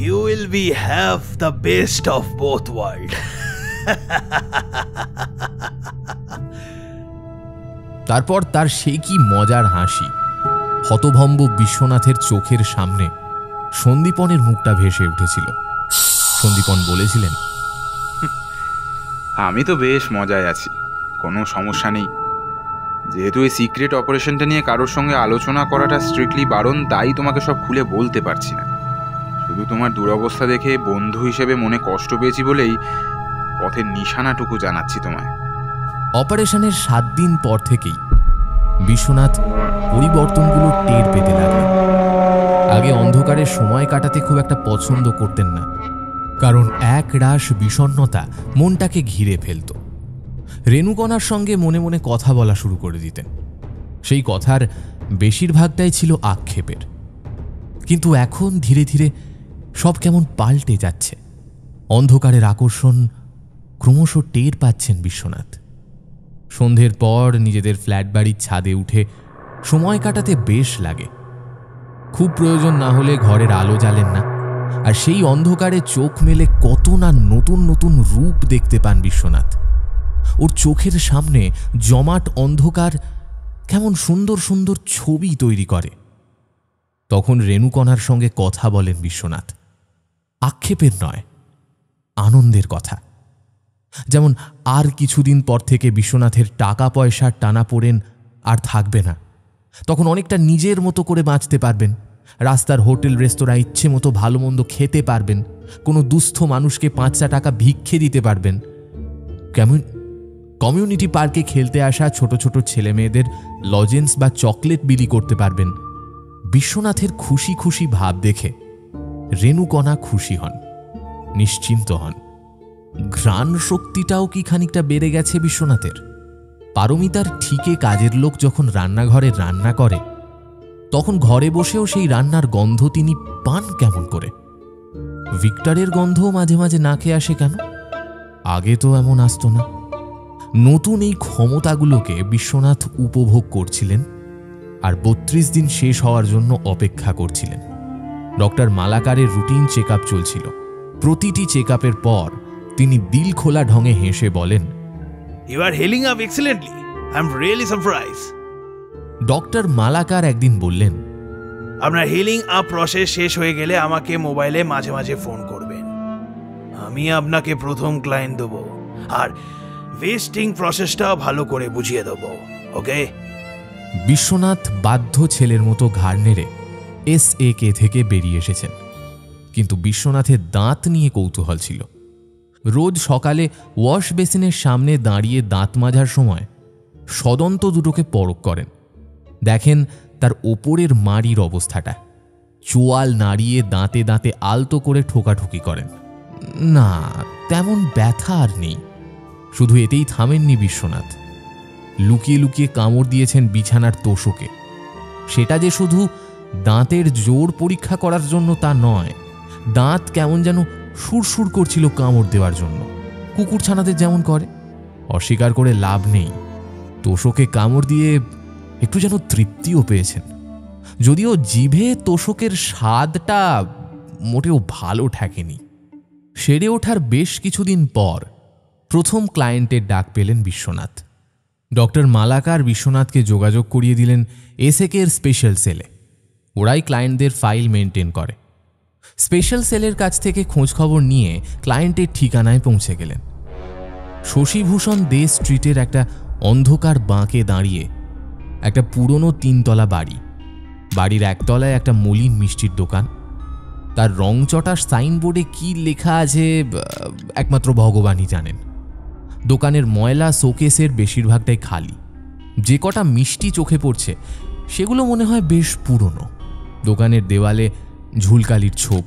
You will be have the best of both world. তারপর তার সেই কি মজার হাসি। হতভম্ব বিশ্বনাথের চোখের সামনে সন্দীপনের মুখটা ভেসে উঠেছিল। সন্দীপন বলেছিলেন, আমি তো বেশ মজায় আছি, কোনো সমস্যা নেই। যেহেতু এই সিক্রেট অপারেশনটা নিয়ে কারোর সঙ্গে আলোচনা করাটা স্ট্রিক্টলি বারণ, তাই তোমাকে সব খুলে বলতে পারছি না। শুধু তোমার দুরবস্থা দেখে বন্ধু হিসেবে মনে কষ্ট পেয়েছি বলেই পথের নিশানাটুকু জানাচ্ছি তোমায়। অপারেশনের 7 দিন পর থেকেই বিশ্বনাথ পরিবর্তনগুলো টের পেতে লাগলেন। আগে অন্ধকারে সময় কাটাতে খুব একটা পছন্দ করতেন না, কারণ এক রাশ বিষণ্ণতা মনটাকে ঘিরে ফেলত। রেণুকণার সঙ্গে মনে মনে কথা বলা শুরু করে দিতেন। সেই কথার বেশিরভাগটাই ছিল আক্ষেপের। কিন্তু এখন ধীরে ধীরে সব কেমন পাল্টে যাচ্ছে। অন্ধকারের আকর্ষণ ক্রমশ টের পাচ্ছেন বিশ্বনাথ। সন্ধ্যের পর নিজেদের ফ্ল্যাট বাড়ির ছাদে উঠে সময় কাটাতে বেশ লাগে। খুব প্রয়োজন না হলে ঘরের আলো জ্বালেন না, আর সেই অন্ধকারে চোখ মেলে কত না নতুন নতুন রূপ দেখতে পান বিশ্বনাথ। ওর চোখের সামনে জমাট অন্ধকার কেমন সুন্দর সুন্দর ছবি তৈরি করে। তখন রেণুকণার সঙ্গে কথা বলেন বিশ্বনাথ, আক্ষেপের নয়, আনন্দের কথা। যেমন আর কিছুদিন পর থেকে বিশ্বনাথের টাকা পয়সার টানাপোড়েন আর থাকবে না। তখন অনেকটা নিজের মতো করে বাঁচতে পারবেন। রাস্তার হোটেল রেস্তোরাঁ ইচ্ছে মতো ভালো মন্দ খেতে পারবেন। কোনো দুস্থ মানুষকে 5টা টাকা ভিক্ষে দিতে পারবেন। কমিউনিটি পার্কে খেলতে আসা ছোট ছোট ছেলে মেয়েদের লজেন্স বা চকলেট বিলি করতে পারবেন। বিশ্বনাথের খুশি খুশি ভাব দেখে রেণুকণা খুশি হন। নিশ্চিন্ত হন। ঘ্রাণ শক্তিটাও কি খানিকটা বেড়ে গেছে বিশ্বনাথের? পারমিতার ঠিকে কাজের লোক যখন রান্নাঘরে রান্না করে, তখন ঘরে বসেও সেই রান্নার গন্ধ তিনি পান কেমন করে? ভিক্টরের গন্ধও মাঝে মাঝে নাকে আসে কেন? আগে তো এমন আসতো না। নতুন এই ক্ষমতাগুলোকে বিশ্বনাথ উপভোগ করছিলেন আর ৩২ দিন শেষ হওয়ার জন্য অপেক্ষা করছিলেন। ডক্টর মালাকারের রুটিন চেক আপ চলছিল। প্রতিটি চেক আপের পর তিনি দিল খোলা ঢঙে হেসে বলেন, you are healing up excellently, I am really surprise. Doctor Malakar একদিন বললেন, আপনার হিলিং আপ প্রসেস শেষ হয়ে গেলে আমাকে মোবাইলে মাঝে মাঝে ফোন করবেন। আমি আপনাকে প্রথম ক্লায়েন্ট দেবো আর ওয়েস্টিং প্রসেসটাও ভালো করে বুঝিয়ে দেবো, ওকে? বিশ্বনাথ বাধ্য ছেলের মতো ঘাড় নেড়ে SAK থেকে বেরিয়ে এসেছেন। কিন্তু বিশ্বনাথের দাঁত নিয়ে কৌতূহল ছিল। রোজ সকালে ওয়াশ বেসিনের সামনে দাঁড়িয়ে দাঁত মাজার সময় সদন্ত দুটোকে পরখ করেন। দেখেন তার ওপরের মাড়ির অবস্থাটা। চোয়াল নাড়িয়ে দাঁতে দাঁতে আলতো করে ঠোকাঠুকি করেন। না, তেমন ব্যথা আর নেই। শুধু এতেই থামেননি বিশ্বনাথ। লুকিয়ে লুকিয়ে কামড় দিয়েছেন বিছানার তোষকে। সেটা যে শুধু দাঁতের জোর পরীক্ষা করার জন্য তা নয়, দাঁত কেমন যেন সুরসুর করছিল কামড় দেওয়ার জন্য, কুকুর ছানাদের যেমন করে। অস্বীকার করে লাভ নেই, তোষকে কামড় দিয়ে একটু যেন তৃপ্তিও পেয়েছেন। যদিও জিভে তোষকের স্বাদটা মোটেও ভালো ঠেকেনি। সেরে ওঠার বেশ কিছুদিন পর প্রথম ক্লায়েন্টের ডাক পেলেন বিশ্বনাথ। ডক্টর মালাকার বিশ্বনাথকে যোগাযোগ করিয়ে দিলেন SAK-এর স্পেশাল সেলে। ওরাই ক্লায়েন্টদের ফাইল মেনটেন করে। স্পেশাল সেলের কাছ থেকে খোঁজখবর নিয়ে ক্লায়েন্টের ঠিকানায় পৌঁছে গেলেন। শশীভূষণ দে স্ট্রিটের একটা অন্ধকার বাঁকে দাঁড়িয়ে একটা পুরনো 3তলা বাড়ি। বাড়ির একতলায় একটা মলিন মিষ্টির দোকান। তার রংচটা সাইনবোর্ডে কি লেখা আছে একমাত্র ভগবানই জানেন। দোকানের ময়লা শোকেসের বেশিরভাগটাই খালি। যে কটা মিষ্টি চোখে পড়ছে সেগুলো মনে হয় বেশ পুরনো। দোকানের দেওয়ালে ঝুলকালির ছোপ।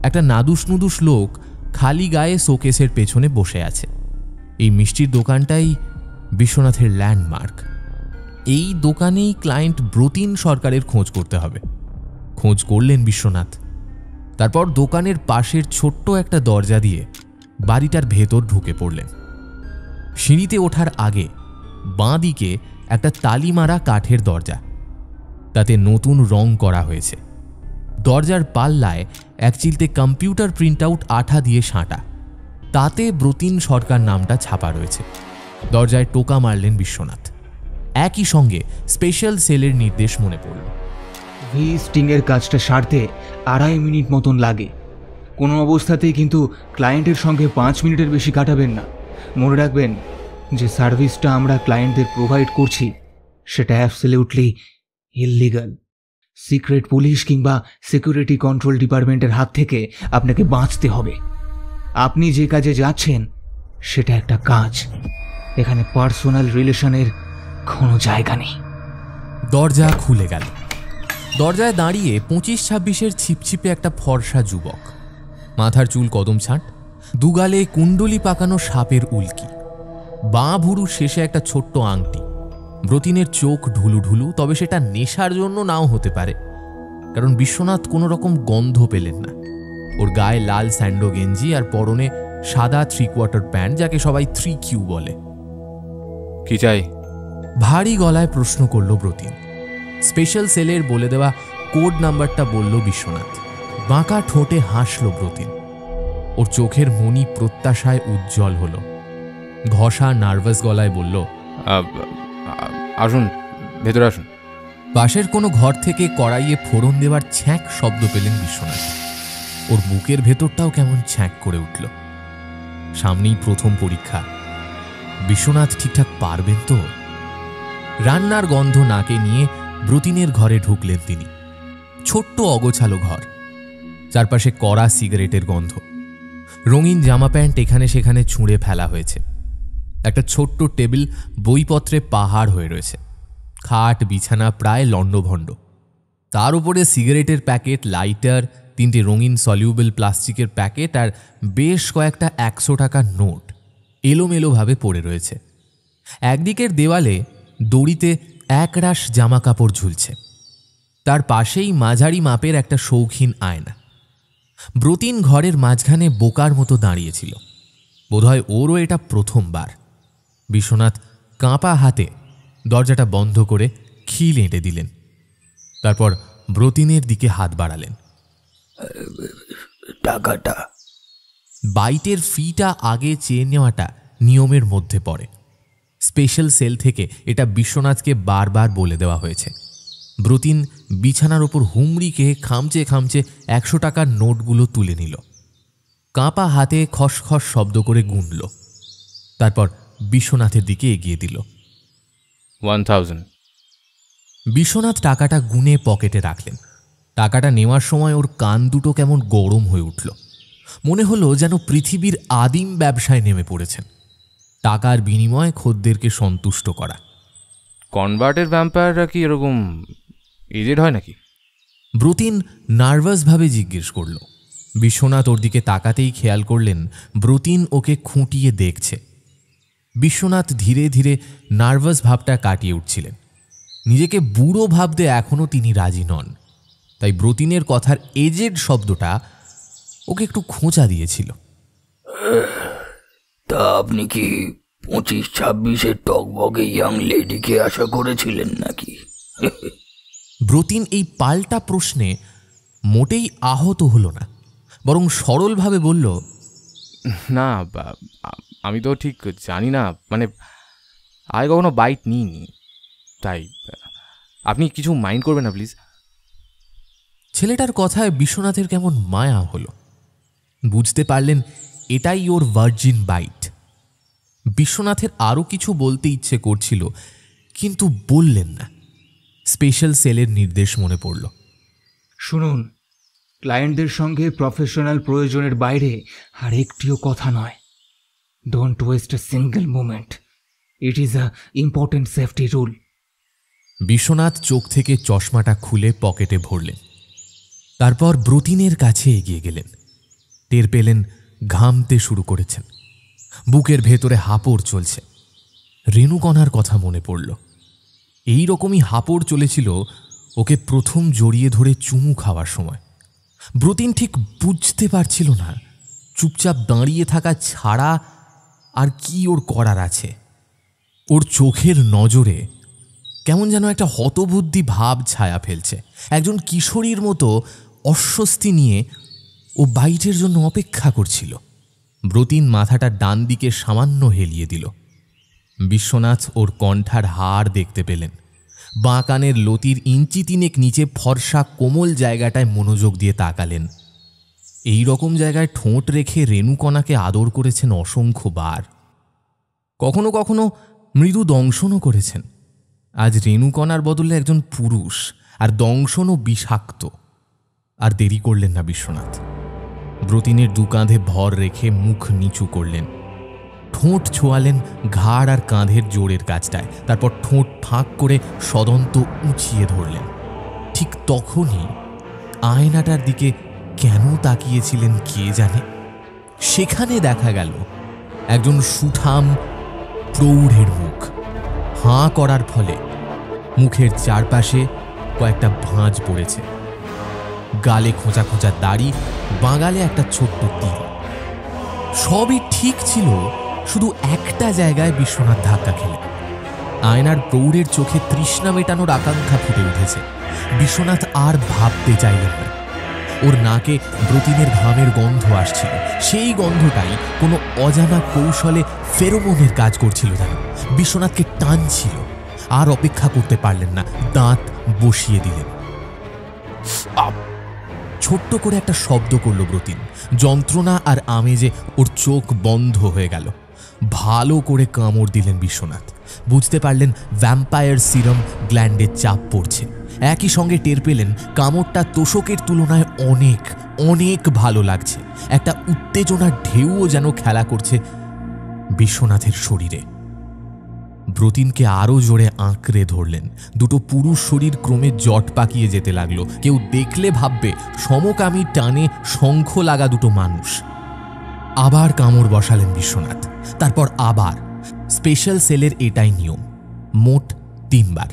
একটা নাদুস নুদুস লোক খালি গায়ে শোকেসের পেছনে বসে আছে। এই মিষ্টির দোকানটাই বিশ্বনাথের ল্যান্ডমার্ক। এই দোকানেই ক্লায়েন্ট ব্রতিন সরকারের খোঁজ করতে হবে। খোঁজ করলেন বিশ্বনাথ। তারপর দোকানের পাশের ছোট্ট একটা দরজা দিয়ে বাড়িটার ভেতর ঢুকে পড়লেন। সিঁড়িতে ওঠার আগে বাঁ দিকে একটা তালিমারা কাঠের দরজা, তাতে নতুন রং করা হয়েছে। দরজার পাল্লায় এক চিলতে কম্পিউটার প্রিন্ট আউট আঠা দিয়ে সাঁটা, তাতে ব্রতিন সরকার নামটা ছাপা রয়েছে। দরজায় টোকা মারলেন বিশ্বনাথ। একই সঙ্গে স্পেশাল সেলের নির্দেশ মনে পড়ল। স্টিংয়ের কাজটা সারতে 2.5 মিনিট মতন লাগে। কোনো অবস্থাতেই কিন্তু ক্লায়েন্টের সঙ্গে 5 মিনিটের বেশি কাটাবেন না। মনে রাখবেন যে সার্ভিসটা আমরা ক্লায়েন্টদের প্রোভাইড করছি সেটা অ্যাবসলিউটলি ইললিগাল। সিক্রেট পুলিশ কিংবা সিকিউরিটি কন্ট্রোল ডিপার্টমেন্টের হাত থেকে আপনাকে বাঁচতে হবে। আপনি যে কাজে যাচ্ছেন সেটা একটা কাজ, এখানে পার্সোনাল রিলেশনের কোনো জায়গা নেই। দরজা খুলে গেল। দরজায় দাঁড়িয়ে 25-26-এর ছিপছিপে একটা ফর্সা যুবক। মাথার চুল কদম ছাঁট, দুগালে কুণ্ডলি পাকানো সাপের উল্কি, বাঁ ভুরুর শেষে একটা ছোট্ট আংটি। ব্রতিনের চোখ ঢুলু ঢুলু, তবে সেটা নেশার জন্য নাও হতে পারে, কারণ বিশ্বনাথ কোনো রকম গন্ধ পেলেন না। ওর গায়ে লাল স্যান্ডো গেঞ্জি আর পরনে সাদা 3/4 প্যান্ট, যাকে সবাই 3Q বলে। কি চাই? ভারী গলায় প্রশ্ন করল ব্রতিন। স্পেশাল সেলের বলে দেওয়া কোড নাম্বারটা বলল বিশ্বনাথ। বাঁকা ঠোঁটে হাসল ব্রতিন। ওর চোখের মনি প্রত্যাশায় উজ্জ্বল হল। ঘষা নার্ভাস গলায় বলল, আসুন, ভেতরে আসুন। পাশের কোনো ঘর থেকে কড়াইয়ে ফোড়ন দেওয়ার ছ্যাঁক শব্দ পেলেন বিশ্বনাথ। ওর বুকের ভেতরটাও কেমন ছ্যাঁক করে উঠল। সামনেই প্রথম পরীক্ষা। বিশ্বনাথ ঠিকঠাক পারবেন তো? রান্নার গন্ধ নাকে নিয়ে ব্রতিনের ঘরে ঢুকলেন তিনি। ছোট্ট অগোছালো ঘর, চারপাশে কড়া সিগারেটের গন্ধ। রঙিন জামা প্যান্ট এখানে সেখানে ছুঁড়ে ফেলা হয়েছে। একটা ছোট্ট টেবিল বইপত্রে পাহাড় হয়ে রয়েছে। খাট বিছানা প্রায় লণ্ডভণ্ড। তার উপরে সিগারেটের প্যাকেট, লাইটার, 3টে রঙিন সলিউবল প্লাস্টিকের প্যাকেট আর বেশ কয়েকটা 100 টাকার নোট এলোমেলোভাবে পড়ে রয়েছে। একদিকের দেওয়ালে দড়িতে একরাশ জামা কাপড় ঝুলছে, তার পাশেই মাঝারি মাপের একটা শৌখিন আয়না। ব্রতিন ঘরের মাঝখানে বোকার মতো দাঁড়িয়েছিল। বোধহয় ওরও এটা প্রথমবার। বিশ্বনাথ কাঁপা হাতে দরজাটা বন্ধ করে খিল এঁটে দিলেন। তারপর ব্রতিনের দিকে হাত বাড়ালেন। টাকাটা? বাইটের ফিটা আগে চেয়ে নেওয়াটা নিয়মের মধ্যে পড়ে। স্পেশাল সেল থেকে এটা বিশ্বনাথকে বারবার বলে দেওয়া হয়েছে। ব্রতিন বিছানার ওপর হুমড়ি খেয়ে খামচে খামচে 100 টাকার নোটগুলো তুলে নিল। কাঁপা হাতে খসখস শব্দ করে গুনল। তারপর বিশ্বনাথের দিকে এগিয়ে দিল। 1000। বিশ্বনাথ টাকাটা গুনে পকেটে রাখলেন। টাকাটা নেওয়ার সময় ওর কান দুটো কেমন গরম হয়ে উঠল। মনে হলো যেন পৃথিবীর আদিম ব্যবসায় নেমে পড়েছেন, টাকার বিনিময়ে খদ্দেরকে সন্তুষ্ট করা। কনভার্টের ভ্যাম্পায়াররা কি এরকম এজেড হয় নাকি? ব্রতিন নার্ভাসভাবে জিজ্ঞেস করল। বিশ্বনাথ ওর দিকে তাকাতেই খেয়াল করলেন ব্রতিন ওকে খুঁটিয়ে দেখছে। বিশ্বনাথ ধীরে ধীরে নার্ভাস ভাবটা কাটিয়ে উঠছিলেন। নিজেকে বুড়ো ভাবতে এখনও তিনি রাজি নন, তাই ব্রতিনের কথার এজেড শব্দটা ওকে একটু খোঁচা দিয়েছিল। তা আপনি কি 25-26-এর টকবগে ইয়াং লেডিকে আশা করেছিলেন নাকি? ব্রতিন এই পাল্টা প্রশ্নে মোটেই আহত হলো না, বরং সরলভাবে বলল, না, আমি তো ঠিক জানি না, মানে আগে কখনো বাইট নিইনি, তাই আপনি কিছু মাইন্ড করবেন না প্লিজ। ছেলেটার কথায় বিশ্বনাথের কেমন মায়া হলো। বুঝতে পারলেন এটাই ওর ভার্জিন বাইট। বিশ্বনাথের আরও কিছু বলতে ইচ্ছে করছিল, কিন্তু বললেন না। স্পেশাল সেলের নির্দেশ মনে পড়ল। শুনুন, ক্লায়েন্টদের সঙ্গে প্রফেশনাল প্রয়োজনের বাইরে আর একটিও কথা নয়। Don't waste a single moment. It is a important safety rule. Biswanath চোখ থেকে চশমাটা খুলে পকেটে ভরলেন। তারপর ব্রতিনের কাছে এগিয়ে গেলেন। টের পেলেন ঘামতে শুরু করেছেন, বুকের ভেতরে হাঁপড় চলছে। রেণুকণার কথা মনে পড়ল। এই রকমই হাঁপড় চলেছিল ওকে প্রথম জড়িয়ে ধরে চুমু খাওয়ার সময়। ব্রতিন ঠিক বুঝতে পারছিল না চুপচাপ দাঁড়িয়ে থাকা ছাড়া আর কি ওর করার আছে। ওর চোখের নজরে কেমন যেন একটা হতবুদ্ধি ভাব ছায়া ফেলছে। একজন কিশোরীর মতো অস্বস্তি নিয়ে ও বাইটের জন্য অপেক্ষা করছিল। ব্রতিন মাথাটা ডান দিকে সামান্য হেলিয়ে দিল। বিশ্বনাথ ওর কণ্ঠার হাড় দেখতে পেলেন। বাঁ কানের লতির ইঞ্চি তিনেক নিচে ফর্সা কোমল জায়গাটায় মনোযোগ দিয়ে তাকালেন। এই রকম জায়গায় ঠোঁট রেখে রেণুকণাকে আদর করেছেন অসংখ্যবার। কখনো কখনো মৃদু দংশনও করেছেন। আজ রেণুকণার বদলে একজন পুরুষ, আর দংশনও বিষাক্ত। আর দেরি করলেন না বিশ্বনাথ। ব্রতিনের দু কাঁধে ভর রেখে মুখ নিচু করলেন, ঠোঁট ছোঁয়ালেন ঘাড় আর কাঁধের জোরের কাছটায়। তারপর ঠোঁট ফাঁক করে সদন্ত উঁচিয়ে ধরলেন। ঠিক তখনই আয়নাটার দিকে কেন তাকিয়েছিলেন কে জানে, সেখানে দেখা গেল একজন সুঠাম প্রৌঢ়ের মুখ। হাঁ করার ফলে মুখের চারপাশে কয়েকটা ভাঁজ পড়েছে। গালে খোঁচা খোঁচা দাড়ি, বাঁগালে একটা ছোট্ট তিল। সবই ঠিক ছিল, শুধু একটা জায়গায় বিশ্বনাথ ধাক্কা খেলেন। আয়নার প্রৌঢ়ের চোখে তৃষ্ণা মেটানোর আকাঙ্ক্ষা ফুটে উঠেছে। বিশ্বনাথ আর ভাবতে চাইলেন না। ওর নাকে ব্রতিনের ঘামের গন্ধ আসছিল। সেই গন্ধটাই কোনো অজানা কৌশলে ফেরোমোনের কাজ করছিল যেন। বিশ্বনাথকে টানছিল। আর অপেক্ষা করতে পারলেন না, দাঁত বসিয়ে দিলেন। ছোট্ট করে একটা শব্দ করল ব্রতিন। যন্ত্রণা আর আমেজে ওর চোখ বন্ধ হয়ে গেল। ভালো করে কামড় দিলেন বিশ্বনাথ। বুঝতে পারলেন ভ্যাম্পায়ার সিরাম গ্ল্যান্ডে চাপ পড়ছে। একই সঙ্গে টের পেলেন কামড়টা তোষকের তুলনায় অনেক অনেক ভালো লাগছে। একটা উত্তেজনার ঢেউও যেন খেলা করছে বিশ্বনাথের শরীরে। ব্রতিনকে আরও জোরে আঁকড়ে ধরলেন। দুটো পুরুষ শরীর ক্রমে জট পাকিয়ে যেতে লাগলো। কেউ দেখলে ভাববে সমকামী টানে শঙ্খ লাগা দুটো মানুষ। আবার কামড় বসালেন বিশ্বনাথ। তারপর আবার। স্পেশাল সেলের এটাই নিয়ম, মোট 3 বার।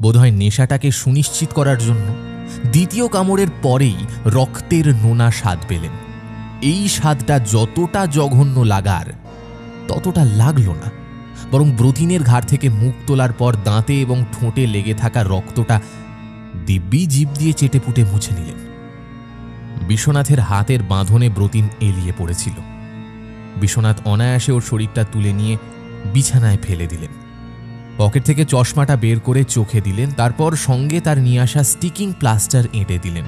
বোধহয় নেশাটাকে সুনিশ্চিত করার জন্য। দ্বিতীয় কামড়ের পরেই রক্তের নোনা স্বাদ পেলেন। এই স্বাদটা যতটা জঘন্য লাগার ততটা লাগলো না, বরং ব্রতিনের ঘাড় থেকে মুখ তোলার পর দাঁতে এবং ঠোঁটে লেগে থাকা রক্তটা দিব্যি জিভ দিয়ে চেটেপুটে মুছে নিলেন। বিশ্বনাথের হাতের বাঁধনে ব্রতিন এলিয়ে পড়েছিল। বিশ্বনাথ অনায়াসে ওর শরীরটা তুলে নিয়ে বিছানায় ফেলে দিলেন। পকেট থেকে চশমাটা বের করে চোখে দিলেন। তারপর সঙ্গে তার নিয়ে আসা স্টিকিং প্লাস্টার এঁটে দিলেন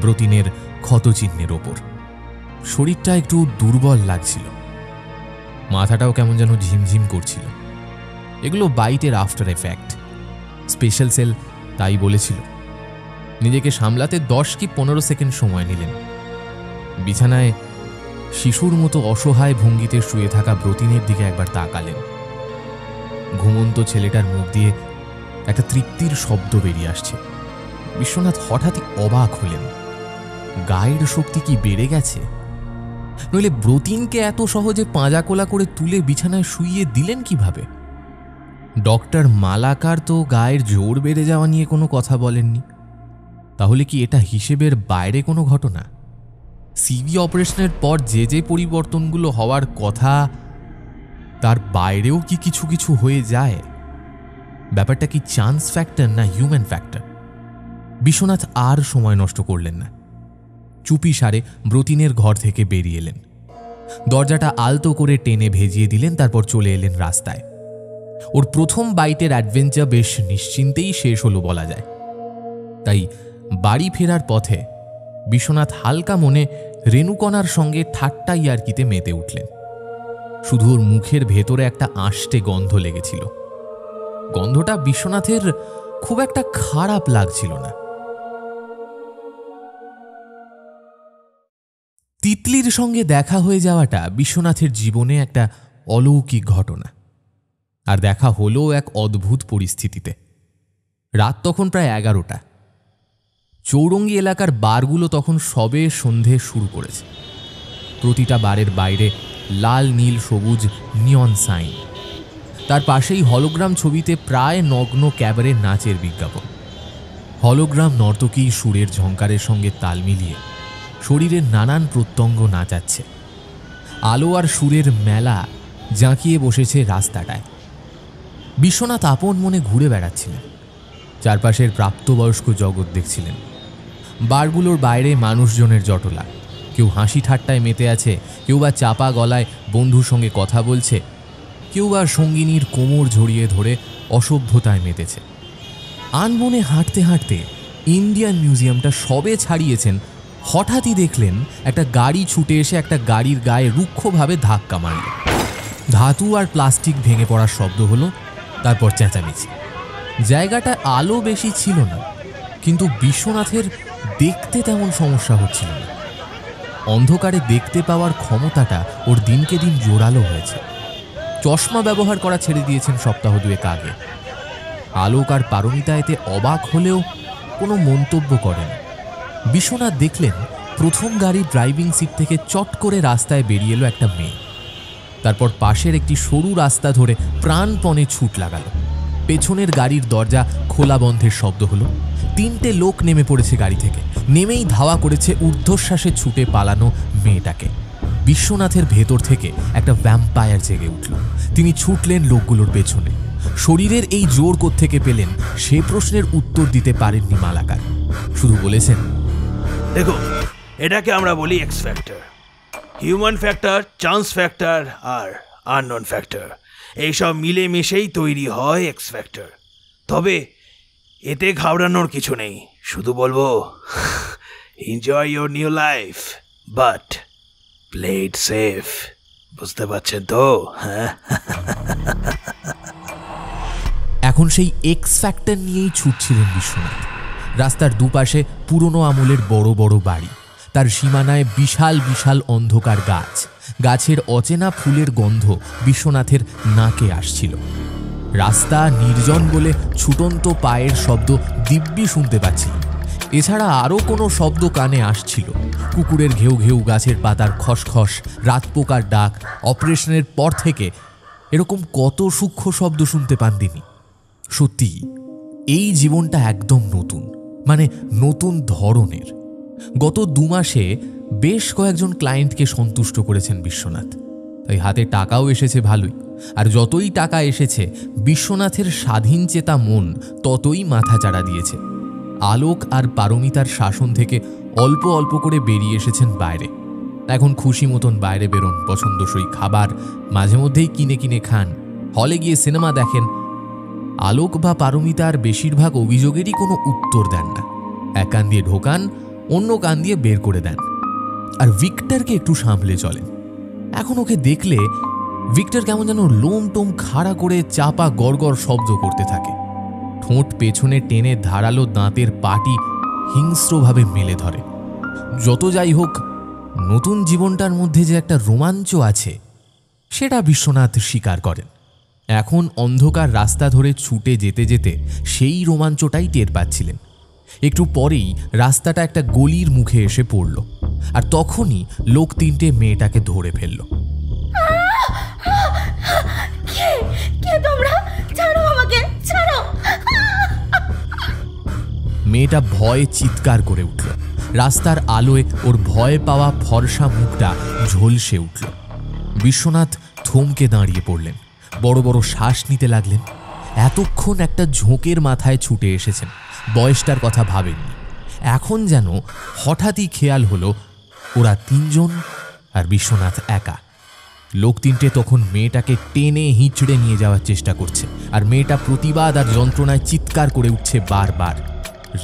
ব্রতিনের ক্ষতচিহ্নের ওপর। শরীরটা একটু দুর্বল লাগছিল, মাথাটাও কেমন যেন ঝিমঝিম করছিল। এগুলো বাইটের আফটার এফেক্ট, স্পেশাল সেল তাই বলেছিল। নিজেকে সামলাতে 10 কি 15 সেকেন্ড সময় নিলেন। বিছানায় শিশুর মতো অসহায় ভঙ্গিতে শুয়ে থাকা ব্রতিনের দিকে একবার তাকালেন। ঘুমন্ত ছেলেটার মুখ দিয়ে একটা তৃপ্তির শব্দ বেরিয়ে আসছে। বিশ্বনাথ হঠাৎই অবাক হলেন। গায়ের শক্তি কি বেড়ে গেছে? নইলে ব্রতিনকে এত সহজে পাঁজাকোলা করে তুলে বিছানায় শুইয়ে দিলেন কিভাবে? ডক্টর মালাকার তো গায়ের জোর বেড়ে যাওয়া নিয়ে কোনো কথা বলেননি। তাহলে কি এটা হিসেবের বাইরে কোনো ঘটনা? সিভি অপারেশনের পর যে যে পরিবর্তনগুলো হওয়ার কথা তার বাইরেও কি কিছু কিছু হয়ে যায়? ব্যাপারটা কি চান্স ফ্যাক্টর না হিউম্যান ফ্যাক্টর? বিশ্বনাথ আর সময় নষ্ট করলেন না। চুপি সারে ব্রতিনের ঘর থেকে বেরিয়ে এলেন। দরজাটা আলতো করে টেনে ভেজিয়ে দিলেন। তারপর চলে এলেন রাস্তায়। ওর প্রথম বাইটের অ্যাডভেঞ্চার বেশ নিশ্চিন্তেই শেষ হলো বলা যায়। তাই বাড়ি ফেরার পথে বিশ্বনাথ হালকা মনে রেণুকণার সঙ্গে ঠাট্টা ইয়ার্কিতে মেতে উঠলেন। শুধু ওর মুখের ভেতরে একটা আষ্টে গন্ধ লেগেছিল। গন্ধটা বিশ্বনাথের খুব একটা খারাপ লাগছিল না। তিতলির সঙ্গে দেখা হয়ে যাওয়াটা বিশ্বনাথের জীবনে একটা অলৌকিক ঘটনা। আর দেখা হলো এক অদ্ভুত পরিস্থিতিতে। রাত তখন প্রায় 11টা। চৌরঙ্গি এলাকার বারগুলো তখন সবে সন্ধে শুরু করেছে। প্রতিটা বারের বাইরে লাল নীল সবুজ নিয়ন সাইন। তার পাশেই হলোগ্রাম ছবিতে প্রায় নগ্ন ক্যাবারে নাচের বিজ্ঞাপন। হলোগ্রাম নর্তকী সুরের ঝঙ্কারের সঙ্গে তাল মিলিয়ে শরীরের নানান প্রত্যঙ্গ নাচাচ্ছে। আলো আর সুরের মেলা জাঁকিয়ে বসেছে রাস্তাটায়। বিশ্বনাথ আপন মনে ঘুরে বেড়াচ্ছিলেন। চারপাশের প্রাপ্তবয়স্ক জগৎ দেখছিলেন। বারগুলোর বাইরে মানুষজনের জটলা। কেউ হাসি ঠাট্টায় মেতে আছে, কেউ বা চাপা গলায় বন্ধুর সঙ্গে কথা বলছে, কেউ বা সঙ্গিনীর কোমর ঝরিয়ে ধরে অসভ্যতায় মেতেছে। আনবনে হাঁটতে হাঁটতে ইন্ডিয়ান মিউজিয়ামটা সবে ছাড়িয়েছেন, হঠাৎই দেখলেন একটা গাড়ি ছুটে এসে একটা গাড়ির গায়ে রুক্ষভাবে ধাক্কা মারল। ধাতু আর প্লাস্টিক ভেঙে পড়ার শব্দ হলো। তারপর চেঁচামেচি। জায়গাটা আলো বেশি ছিল না, কিন্তু বিশ্বনাথের দেখতে তেমন সমস্যা হচ্ছিল না। অন্ধকারে দেখতে পাওয়ার ক্ষমতাটা ওর দিনকে দিন জোরালো হয়েছে। চশমা ব্যবহার করা ছেড়ে দিয়েছেন সপ্তাহ 2 আগে। আলোক আর পারমিতা এতে অবাক হলেও কোনো মন্তব্য করেন। বিশ্বনাথ দেখলেন প্রথম গাড়ির ড্রাইভিং সিট থেকে চট করে রাস্তায় বেরিয়ে এলো একটা মেয়ে। তারপর পাশের একটি সরু রাস্তা ধরে প্রাণপণে ছুট লাগালো। পেছনের গাড়ির দরজা খোলা বন্ধের শব্দ হলো। 3টে লোক নেমে পড়েছে গাড়ি থেকে। নেমেই ধাওয়া করেছে ঊর্ধ্বশ্বাসে ছুটে পালানো মেয়েটাকে। বিশ্বনাথের ভেতর থেকে একটা ভ্যাম্পায়ার জেগে উঠল। তিনি ছুটলেন লোকগুলোর পেছনে। শরীরের এই জোর কোত্থেকে পেলেন সে প্রশ্নের উত্তর দিতে পারেননি মালাকার। শুধু বলেছেন, দেখো, এটাকে আমরা বলি X factor. Human factor, chance factor আর আননোন ফ্যাক্টর, এইসব মিলে মিশেই তৈরি হয় এক্স ফ্যাক্টর। তবে এতে ঘাবড়ানোর কিছু নেই। শুধু বলবো, enjoy your new life, but play it safe. বুঝতে পারছেন তো? এখন সেই এক্স ফ্যাক্টর নিয়েই ছুটছিলেন বিশ্বনাথ। রাস্তার দুপাশে পুরনো আমলের বড় বড় বাড়ি। তার সীমানায় বিশাল বিশাল অন্ধকার গাছ। গাছের অচেনা ফুলের গন্ধ বিশ্বনাথের নাকে আসছিল। রাস্তা নির্জন বলে ছুটন্ত পায়ের শব্দ দিব্যি শুনতে পাচ্ছিলেন। এছাড়া আরও কোনো শব্দ কানে আসছিল। কুকুরের ঘেউ ঘেউ, গাছের পাতার খসখস, রাত পোকার ডাক। অপারেশনের পর থেকে এরকম কত সূক্ষ্ম শব্দ শুনতে পান তিনি। সত্যি এই জীবনটা একদম নতুন, মানে নতুন ধরনের। গত 2 মাসে বেশ কয়েকজন ক্লায়েন্টকে সন্তুষ্ট করেছেন বিশ্বনাথ, তাই হাতে টাকাও এসেছে ভালোই। আর যতই টাকা এসেছে, বিশ্বনাথের স্বাধীন চেতা মন ততই মাথাচাড়া দিয়েছে। আলোক আর পারমিতার শাসন থেকে অল্প অল্প করে বেরিয়ে এসেছেন বাইরে। এখন খুশি মতন বাইরে বেরোন, পছন্দসই খাবার মাঝে মধ্যেই কিনে কিনে খান, হলে গিয়ে সিনেমা দেখেন। আলোক বা পারমিতার বেশিরভাগ অভিযোগেরই কোনো উত্তর দেন না। এক কান দিয়ে ঢোকান, অন্য কান দিয়ে বের করে দেন। আর ভিক্টরকে একটু সামলে চলেন। এখন ওকে দেখলে ভিক্টর কেমন যেন লোম টোম খাড়া করে চাপা গড়গড় শব্দ করতে থাকে। ঠোঁট পেছনে টেনে ধারালো দাঁতের পাটি হিংস্রভাবে মেলে ধরে। যত যাই হোক, নতুন জীবনটার মধ্যে যে একটা রোমাঞ্চ আছে সেটা বিশ্বনাথ স্বীকার করেন। এখন অন্ধকার রাস্তা ধরে ছুটে যেতে যেতে সেই রোমাঞ্চটাই টের পাচ্ছিলেন। একটু পরেই রাস্তাটা একটা গলির মুখে এসে পড়ল, আর তখনই লোক 3টে মেয়েটাকে ধরে ফেলল। মেয়েটা ভয়ে চিৎকার করে উঠল। রাস্তার আলোয় ওর ভয় পাওয়া ফর্সা মুখটা ঝলসে উঠল। বিশ্বনাথ থমকে দাঁড়িয়ে পড়লেন, বড় বড় শ্বাস নিতে লাগলেন। এতক্ষণ একটা ঝোঁকের মাথায় ছুটে এসেছেন, বয়সটার কথা ভাবেননি। এখন যেন হঠাৎই খেয়াল হলো ওরা 3 জন আর বিশ্বনাথ একা। লোক 3টে তখন মেয়েটাকে টেনে হিঁচড়ে নিয়ে যাওয়ার চেষ্টা করছে, আর মেয়েটা প্রতিবাদ আর যন্ত্রণায় চিৎকার করে উঠছে বারবার।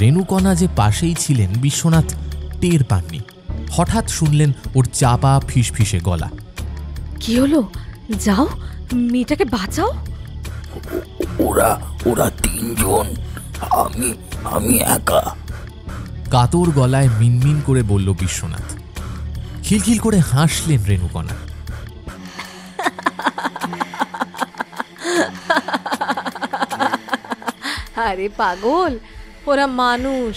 রেণুকণা যে পাশেই ছিলেন বিশ্বনাথ টের পাননি। হঠাৎ শুনলেন ওর চাপা ফিসফিসে গলা। কি হলো? যাও, মেয়েটাকে বাঁচাও। ওরা 3 জন, আমি একা। কাতর গলায় মিনমিন করে বলল বিশ্বনাথ। খিলখিল করে হাসলেন রেণুকণা। আরে পাগল, ওরা মানুষ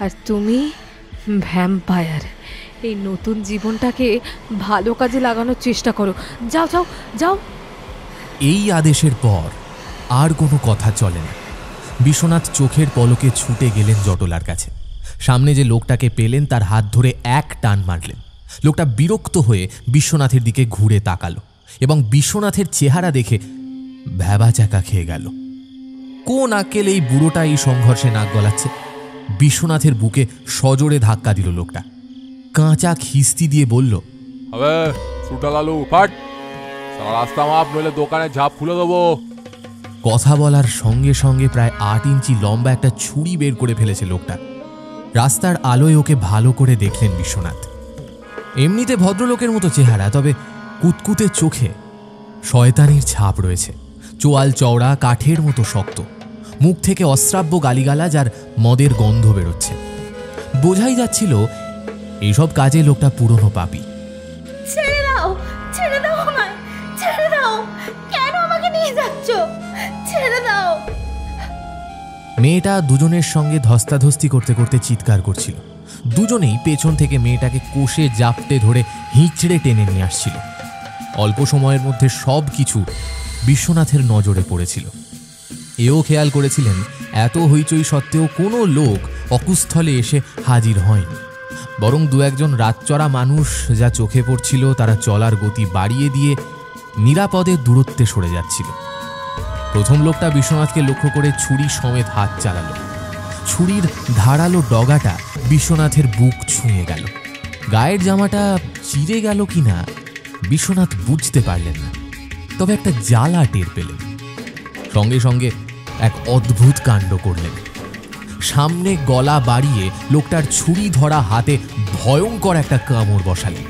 আর তুমি ভ্যাম্পায়ার। এই নতুন জীবনটাকে ভালো কাজে লাগানোর চেষ্টা করো। যাও যাও যাও। এই আদেশের পর আর কোনো কথা চলে না। বিশ্বনাথ চোখের পলকে ছুটে গেলেন জটলার কাছে। সামনে যে লোকটাকে পেলেন তার হাত ধরে এক টান মারলেন। লোকটা বিরক্ত হয়ে বিশ্বনাথের দিকে ঘুরে তাকালো এবং বিশ্বনাথের চেহারা দেখে ভ্যাবাচাকা খেয়ে গেল। কোন আক্কেল এই বুড়োটা এই সংঘর্ষে নাক গলাচ্ছে? বিশ্বনাথের বুকে সজোরে ধাক্কা দিল লোকটা। কাঁচা খিস্তি দিয়ে বলল, আবে ছুটা লালু, ফাট, সারা রাস্তা মাপ, নইলে দোকানে ঝাঁপ খুলে দেবো। কথা বলার সঙ্গে সঙ্গে প্রায় 8 ইঞ্চি লম্বা একটা ছুরি বের করে ফেলেছে লোকটা। রাস্তার আলোয় ওকে ভালো করে দেখলেন বিশ্বনাথ। এমনিতে ভদ্রলোকের মতো চেহারা, তবে কুতকুতে চোখে শয়তানির ছাপ রয়েছে। চোয়াল চওড়া, কাঠের মতো শক্ত। মুখ থেকে অশ্রাব্য গালিগালাজ আর মদের গন্ধ বেরোচ্ছে। বোঝাই যাচ্ছিল এইসব কাজে লোকটা পুরনো পাপী। ছেড়ে দাও, ছেড়ে দাও আমায়, ছেড়ে দাও। কেন আমাকে নিয়ে যাচ্ছ? ছেড়ে দাও। মেয়েটা দুজনের সঙ্গে ধস্তাধস্তি করতে করতে চিৎকার করছিল। দুজনেই পেছন থেকে মেয়েটাকে কষে জাপটে ধরে হিঁচড়ে টেনে নিয়ে আসছিল। অল্প সময়ের মধ্যে সব কিছু বিশ্বনাথের নজরে পড়েছিল। এও খেয়াল করেছিলেন এত হইচই সত্ত্বেও কোনো লোক অকুস্থলে এসে হাজির হয়নি, বরং 2-1 রাতচরা মানুষ যা চোখে পড়ছিল তারা চলার গতি বাড়িয়ে দিয়ে নিরাপদে দূরত্বে সরে যাচ্ছিল। প্রথম লোকটা বিশ্বনাথকে লক্ষ্য করে ছুরি সমেত হাত চালালো। ছুরির ধারালো ডগাটা বিশ্বনাথের বুক ছুঁয়ে গেল। গায়ের জামাটা চিরে গেল কিনা বিশ্বনাথ বুঝতে পারলেন না, তবে একটা জ্বালা টের পেলেন। সঙ্গে সঙ্গে এক অদ্ভুত কাণ্ড করলেন। সামনে গলা বাড়িয়ে লোকটার ছুরি ধরা হাতে ভয়ঙ্কর একটা কামড় বসালেন।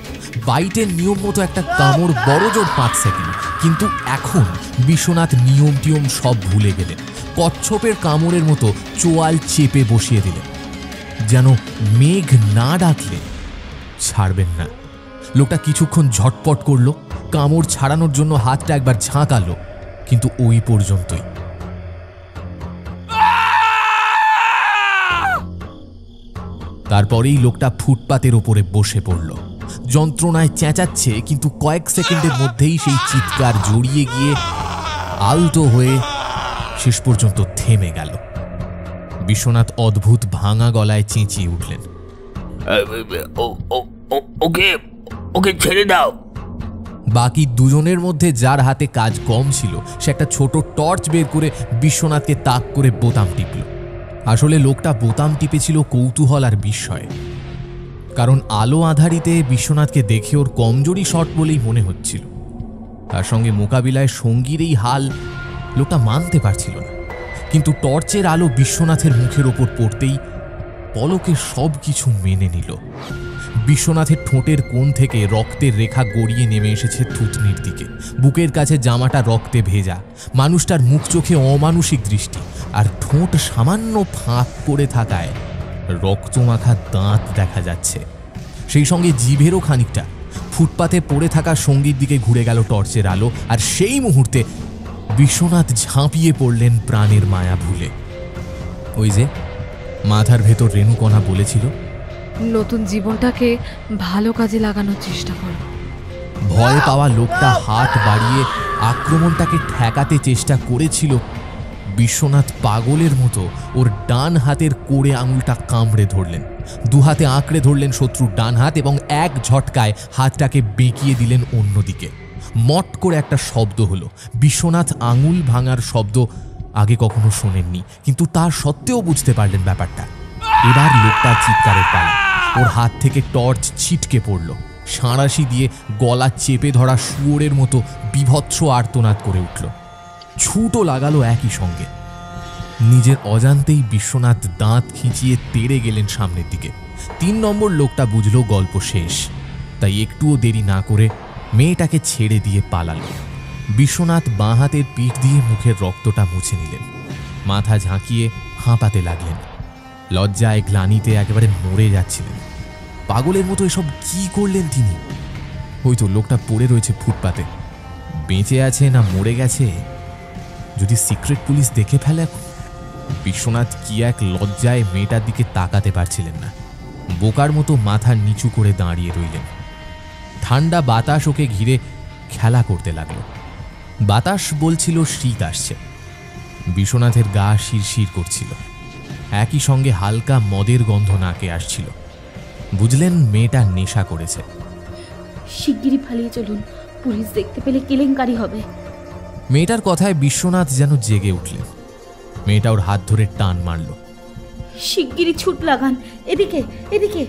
বাইটের নিয়ম মতো একটা কামড়, বড় জোর 5 সেকেন্ড। কিন্তু এখন বিশ্বনাথ নিয়ম টিয়ম সব ভুলে গেলেন। কচ্ছপের কামড়ের মতো চোয়াল চেপে বসিয়ে দিলেন, যেন মেঘ না ডাকলে ছাড়বেন না। লোকটা কিছুক্ষণ ঝটপট করলো, কামড় ছাড়ানোর জন্য হাতটা একবার ঝাঁকালো, কিন্তু ওই পর্যন্তই। তারপরেই লোকটা ফুটপাতের ওপরে বসে পড়ল। যন্ত্রণায় চেঁচাচ্ছে, কিন্তু কয়েক সেকেন্ডের মধ্যেই সেই চিৎকার জড়িয়ে গিয়ে আলতো হয়ে শেষ পর্যন্ত থেমে গেল। বিশ্বনাথ অদ্ভুত ভাঙা গলায় চেঁচিয়ে উঠলেন, ওকে ওকে ছেড়ে দাও। বাকি দুজনের মধ্যে যার হাতে কাজ কম ছিল সে একটা ছোট টর্চ বের করে বিশ্বনাথকে তাক করে বোতাম টিপল। আসলে লোকটা বোতাম টিপেছিল কৌতূহল আর বিস্ময়ে, কারণ আলো আধারিতে বিশ্বনাথকে দেখে ওর কমজোরি শট বলেই মনে হচ্ছিল। তার সঙ্গে মোকাবিলায় সঙ্গীর এই হাল লোকটা মানতে পারছিল না। কিন্তু টর্চের আলো বিশ্বনাথের মুখের ওপর পড়তেই পলকে সব কিছু মেনে নিল। বিশ্বনাথের ঠোঁটের কোণ থেকে রক্তের রেখা গড়িয়ে নেমে এসেছে থুতনির দিকে। বুকের কাছে জামাটা রক্তে ভেজা। মানুষটার মুখ চোখে অমানুষিক দৃষ্টি, আর ঠোঁট সামান্য ফাঁক করে থাকায় রক্তমাখা দাঁত দেখা যাচ্ছে। সেই সঙ্গে জিভেরও খানিকটা। ফুটপাতে পড়ে থাকা সঙ্গীর দিকে ঘুরে গেল টর্চের আলো, আর সেই মুহূর্তে বিশ্বনাথ ঝাঁপিয়ে পড়লেন প্রাণের মায়া ভুলে। ওই যে মাথার ভেতর রেণুকণা বলেছিল, নতুন জীবনটাকে ভালো কাজে লাগানোর চেষ্টা করো। ভয় পাওয়া লোকটা হাত বাড়িয়ে আক্রমণটাকে ঠেকাতে চেষ্টা করেছিল। বিশ্বনাথ পাগলের মতো ওর ডান হাতের কোড়ে আঙুলটা কামড়ে ধরলেন। দুহাতে আঁকড়ে ধরলেন শত্রুর ডান হাত এবং এক ঝটকায় হাতটাকে বেঁকিয়ে দিলেন অন্যদিকে। মট করে একটা শব্দ হলো। বিশ্বনাথ আঙুল ভাঙার শব্দ আগে কখনো শোনেননি, কিন্তু তা সত্ত্বেও বুঝতে পারলেন ব্যাপারটা। এবার লোকটার চিৎকারের পালা। ওর হাত থেকে টর্চ ছিটকে পড়ল। সাঁড়াশি দিয়ে গলা চেপে ধরা শুয়োরের মতো বিভৎস আর্তনাদ করে উঠল। ছুটও লাগালো একই সঙ্গে। নিজের অজান্তেই বিশ্বনাথ দাঁত খিঁচিয়ে তেড়ে গেলেন সামনের দিকে। 3 নম্বর লোকটা বুঝল গল্প শেষ, তাই একটুও দেরি না করে মেয়েটাকে ছেড়ে দিয়ে পালালো। বিশ্বনাথ বাঁ হাতের পিঠ দিয়ে মুখের রক্তটা মুছে নিলেন। মাথা ঝাঁকিয়ে হাঁপাতে লাগলেন। লজ্জায় গ্লানিতে একেবারে মরে যাচ্ছিলেন। পাগলের মতো এসব কি করলেন তিনি? হয়তো লোকটা পড়ে রয়েছে ফুটপাতে, বেঁচে আছে না মরে গেছে। যদি সিক্রেট পুলিশ দেখে ফেলে, বিশ্বনাথ কি এক লজ্জায় মেয়েটার দিকে তাকাতে পারছিলেন না। বোকার মতো মাথা নিচু করে দাঁড়িয়ে রইলেন। ঠান্ডা বাতাস ওকে ঘিরে খেলা করতে লাগলো। বাতাস বলছিল শীত আসছে। বিশ্বনাথের গা শিরশির করছিল। একই সঙ্গে হালকা মদের গন্ধ নাকে আসছিল। বুঝলেন মেয়েটা নেশা করেছে। শিগগিরই পালিয়ে চলুন, পুলিশ দেখতে পেলে কেলেঙ্কারি হবে। মেয়েটার কথায় বিশ্বনাথ যেন জেগে উঠলেন। মেয়েটা ওর হাত ধরে টান মারল। শিগগিরই ছুট লাগান, এদিকে এদিকে।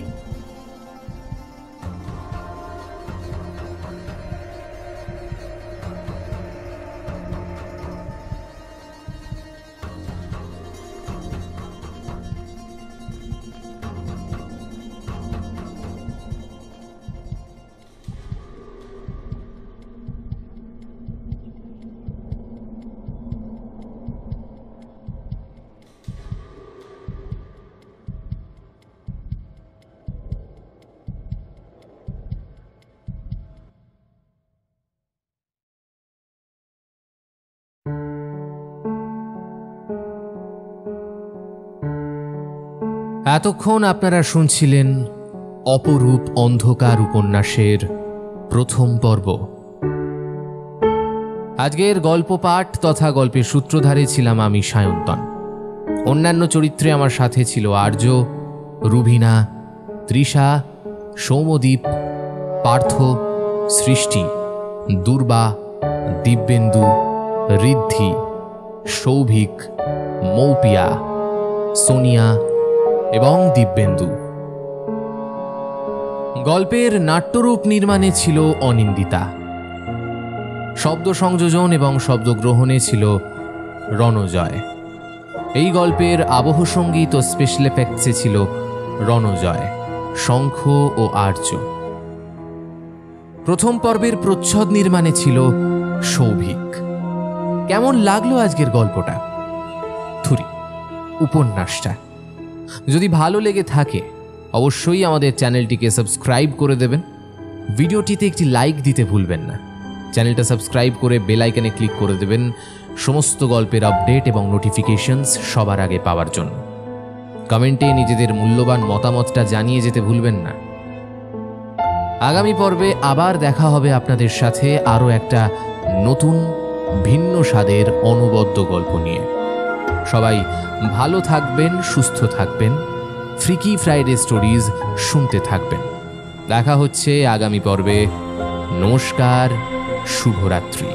এতক্ষণ আপনারা শুনছিলেন অপরূপ অন্ধকার উপন্যাসের প্রথম পর্ব। আজকের গল্প পাঠ তথা গল্পের সূত্রধারে ছিলাম আমি সায়ন্তন। অন্যান্য চরিত্রে আমার সাথে ছিল আর্য, রুবিনা, তৃষা, সৌমদ্বীপ, পার্থ, সৃষ্টি, দুর্বা, দিব্যেন্দু, ঋদ্ধি, সৌভিক, মৌপিয়া, সোনিয়া এবং দিব্যেন্দু। গল্পের নাট্যরূপ নির্মাণে ছিল অনিন্দিতা। শব্দ সংযোজন এবং শব্দগ্রহণে ছিল রণজয়। এই গল্পের আবহ সঙ্গীত ও স্পেশাল এফেক্টসে ছিল রণজয়, শঙ্খ ও আর্য। প্রথম পর্বের প্রচ্ছদ নির্মাণে ছিল সৌভিক। কেমন লাগলো আজকের গল্পটা? থুরি উপন্যাসটা যদি ভালো লেগে থাকে অবশ্যই আমাদের চ্যানেলটিকে সাবস্ক্রাইব করে দেবেন। ভিডিওটিতে একটি লাইক দিতে ভুলবেন না। চ্যানেলটা সাবস্ক্রাইব করে বেল আইকনে ক্লিক করে দেবেন সমস্ত গল্পের আপডেট এবং নোটিফিকেশনস সবার আগে পাওয়ার জন্য। কমেন্টে নিজেদের মূল্যবান মতামতটা জানিয়ে যেতে ভুলবেন না। আগামী পর্বে আবার দেখা হবে আপনাদের সাথে আরও একটা নতুন ভিন্ন স্বাদের অনবদ্য গল্প নিয়ে। সবাই ভালো থাকবেন, সুস্থ থাকবেন, ফ্রিকি ফ্রাইডে স্টোরিজ শুনতে থাকবেন। দেখা হচ্ছে আগামী পর্বে। নমস্কার, শুভরাত্রি।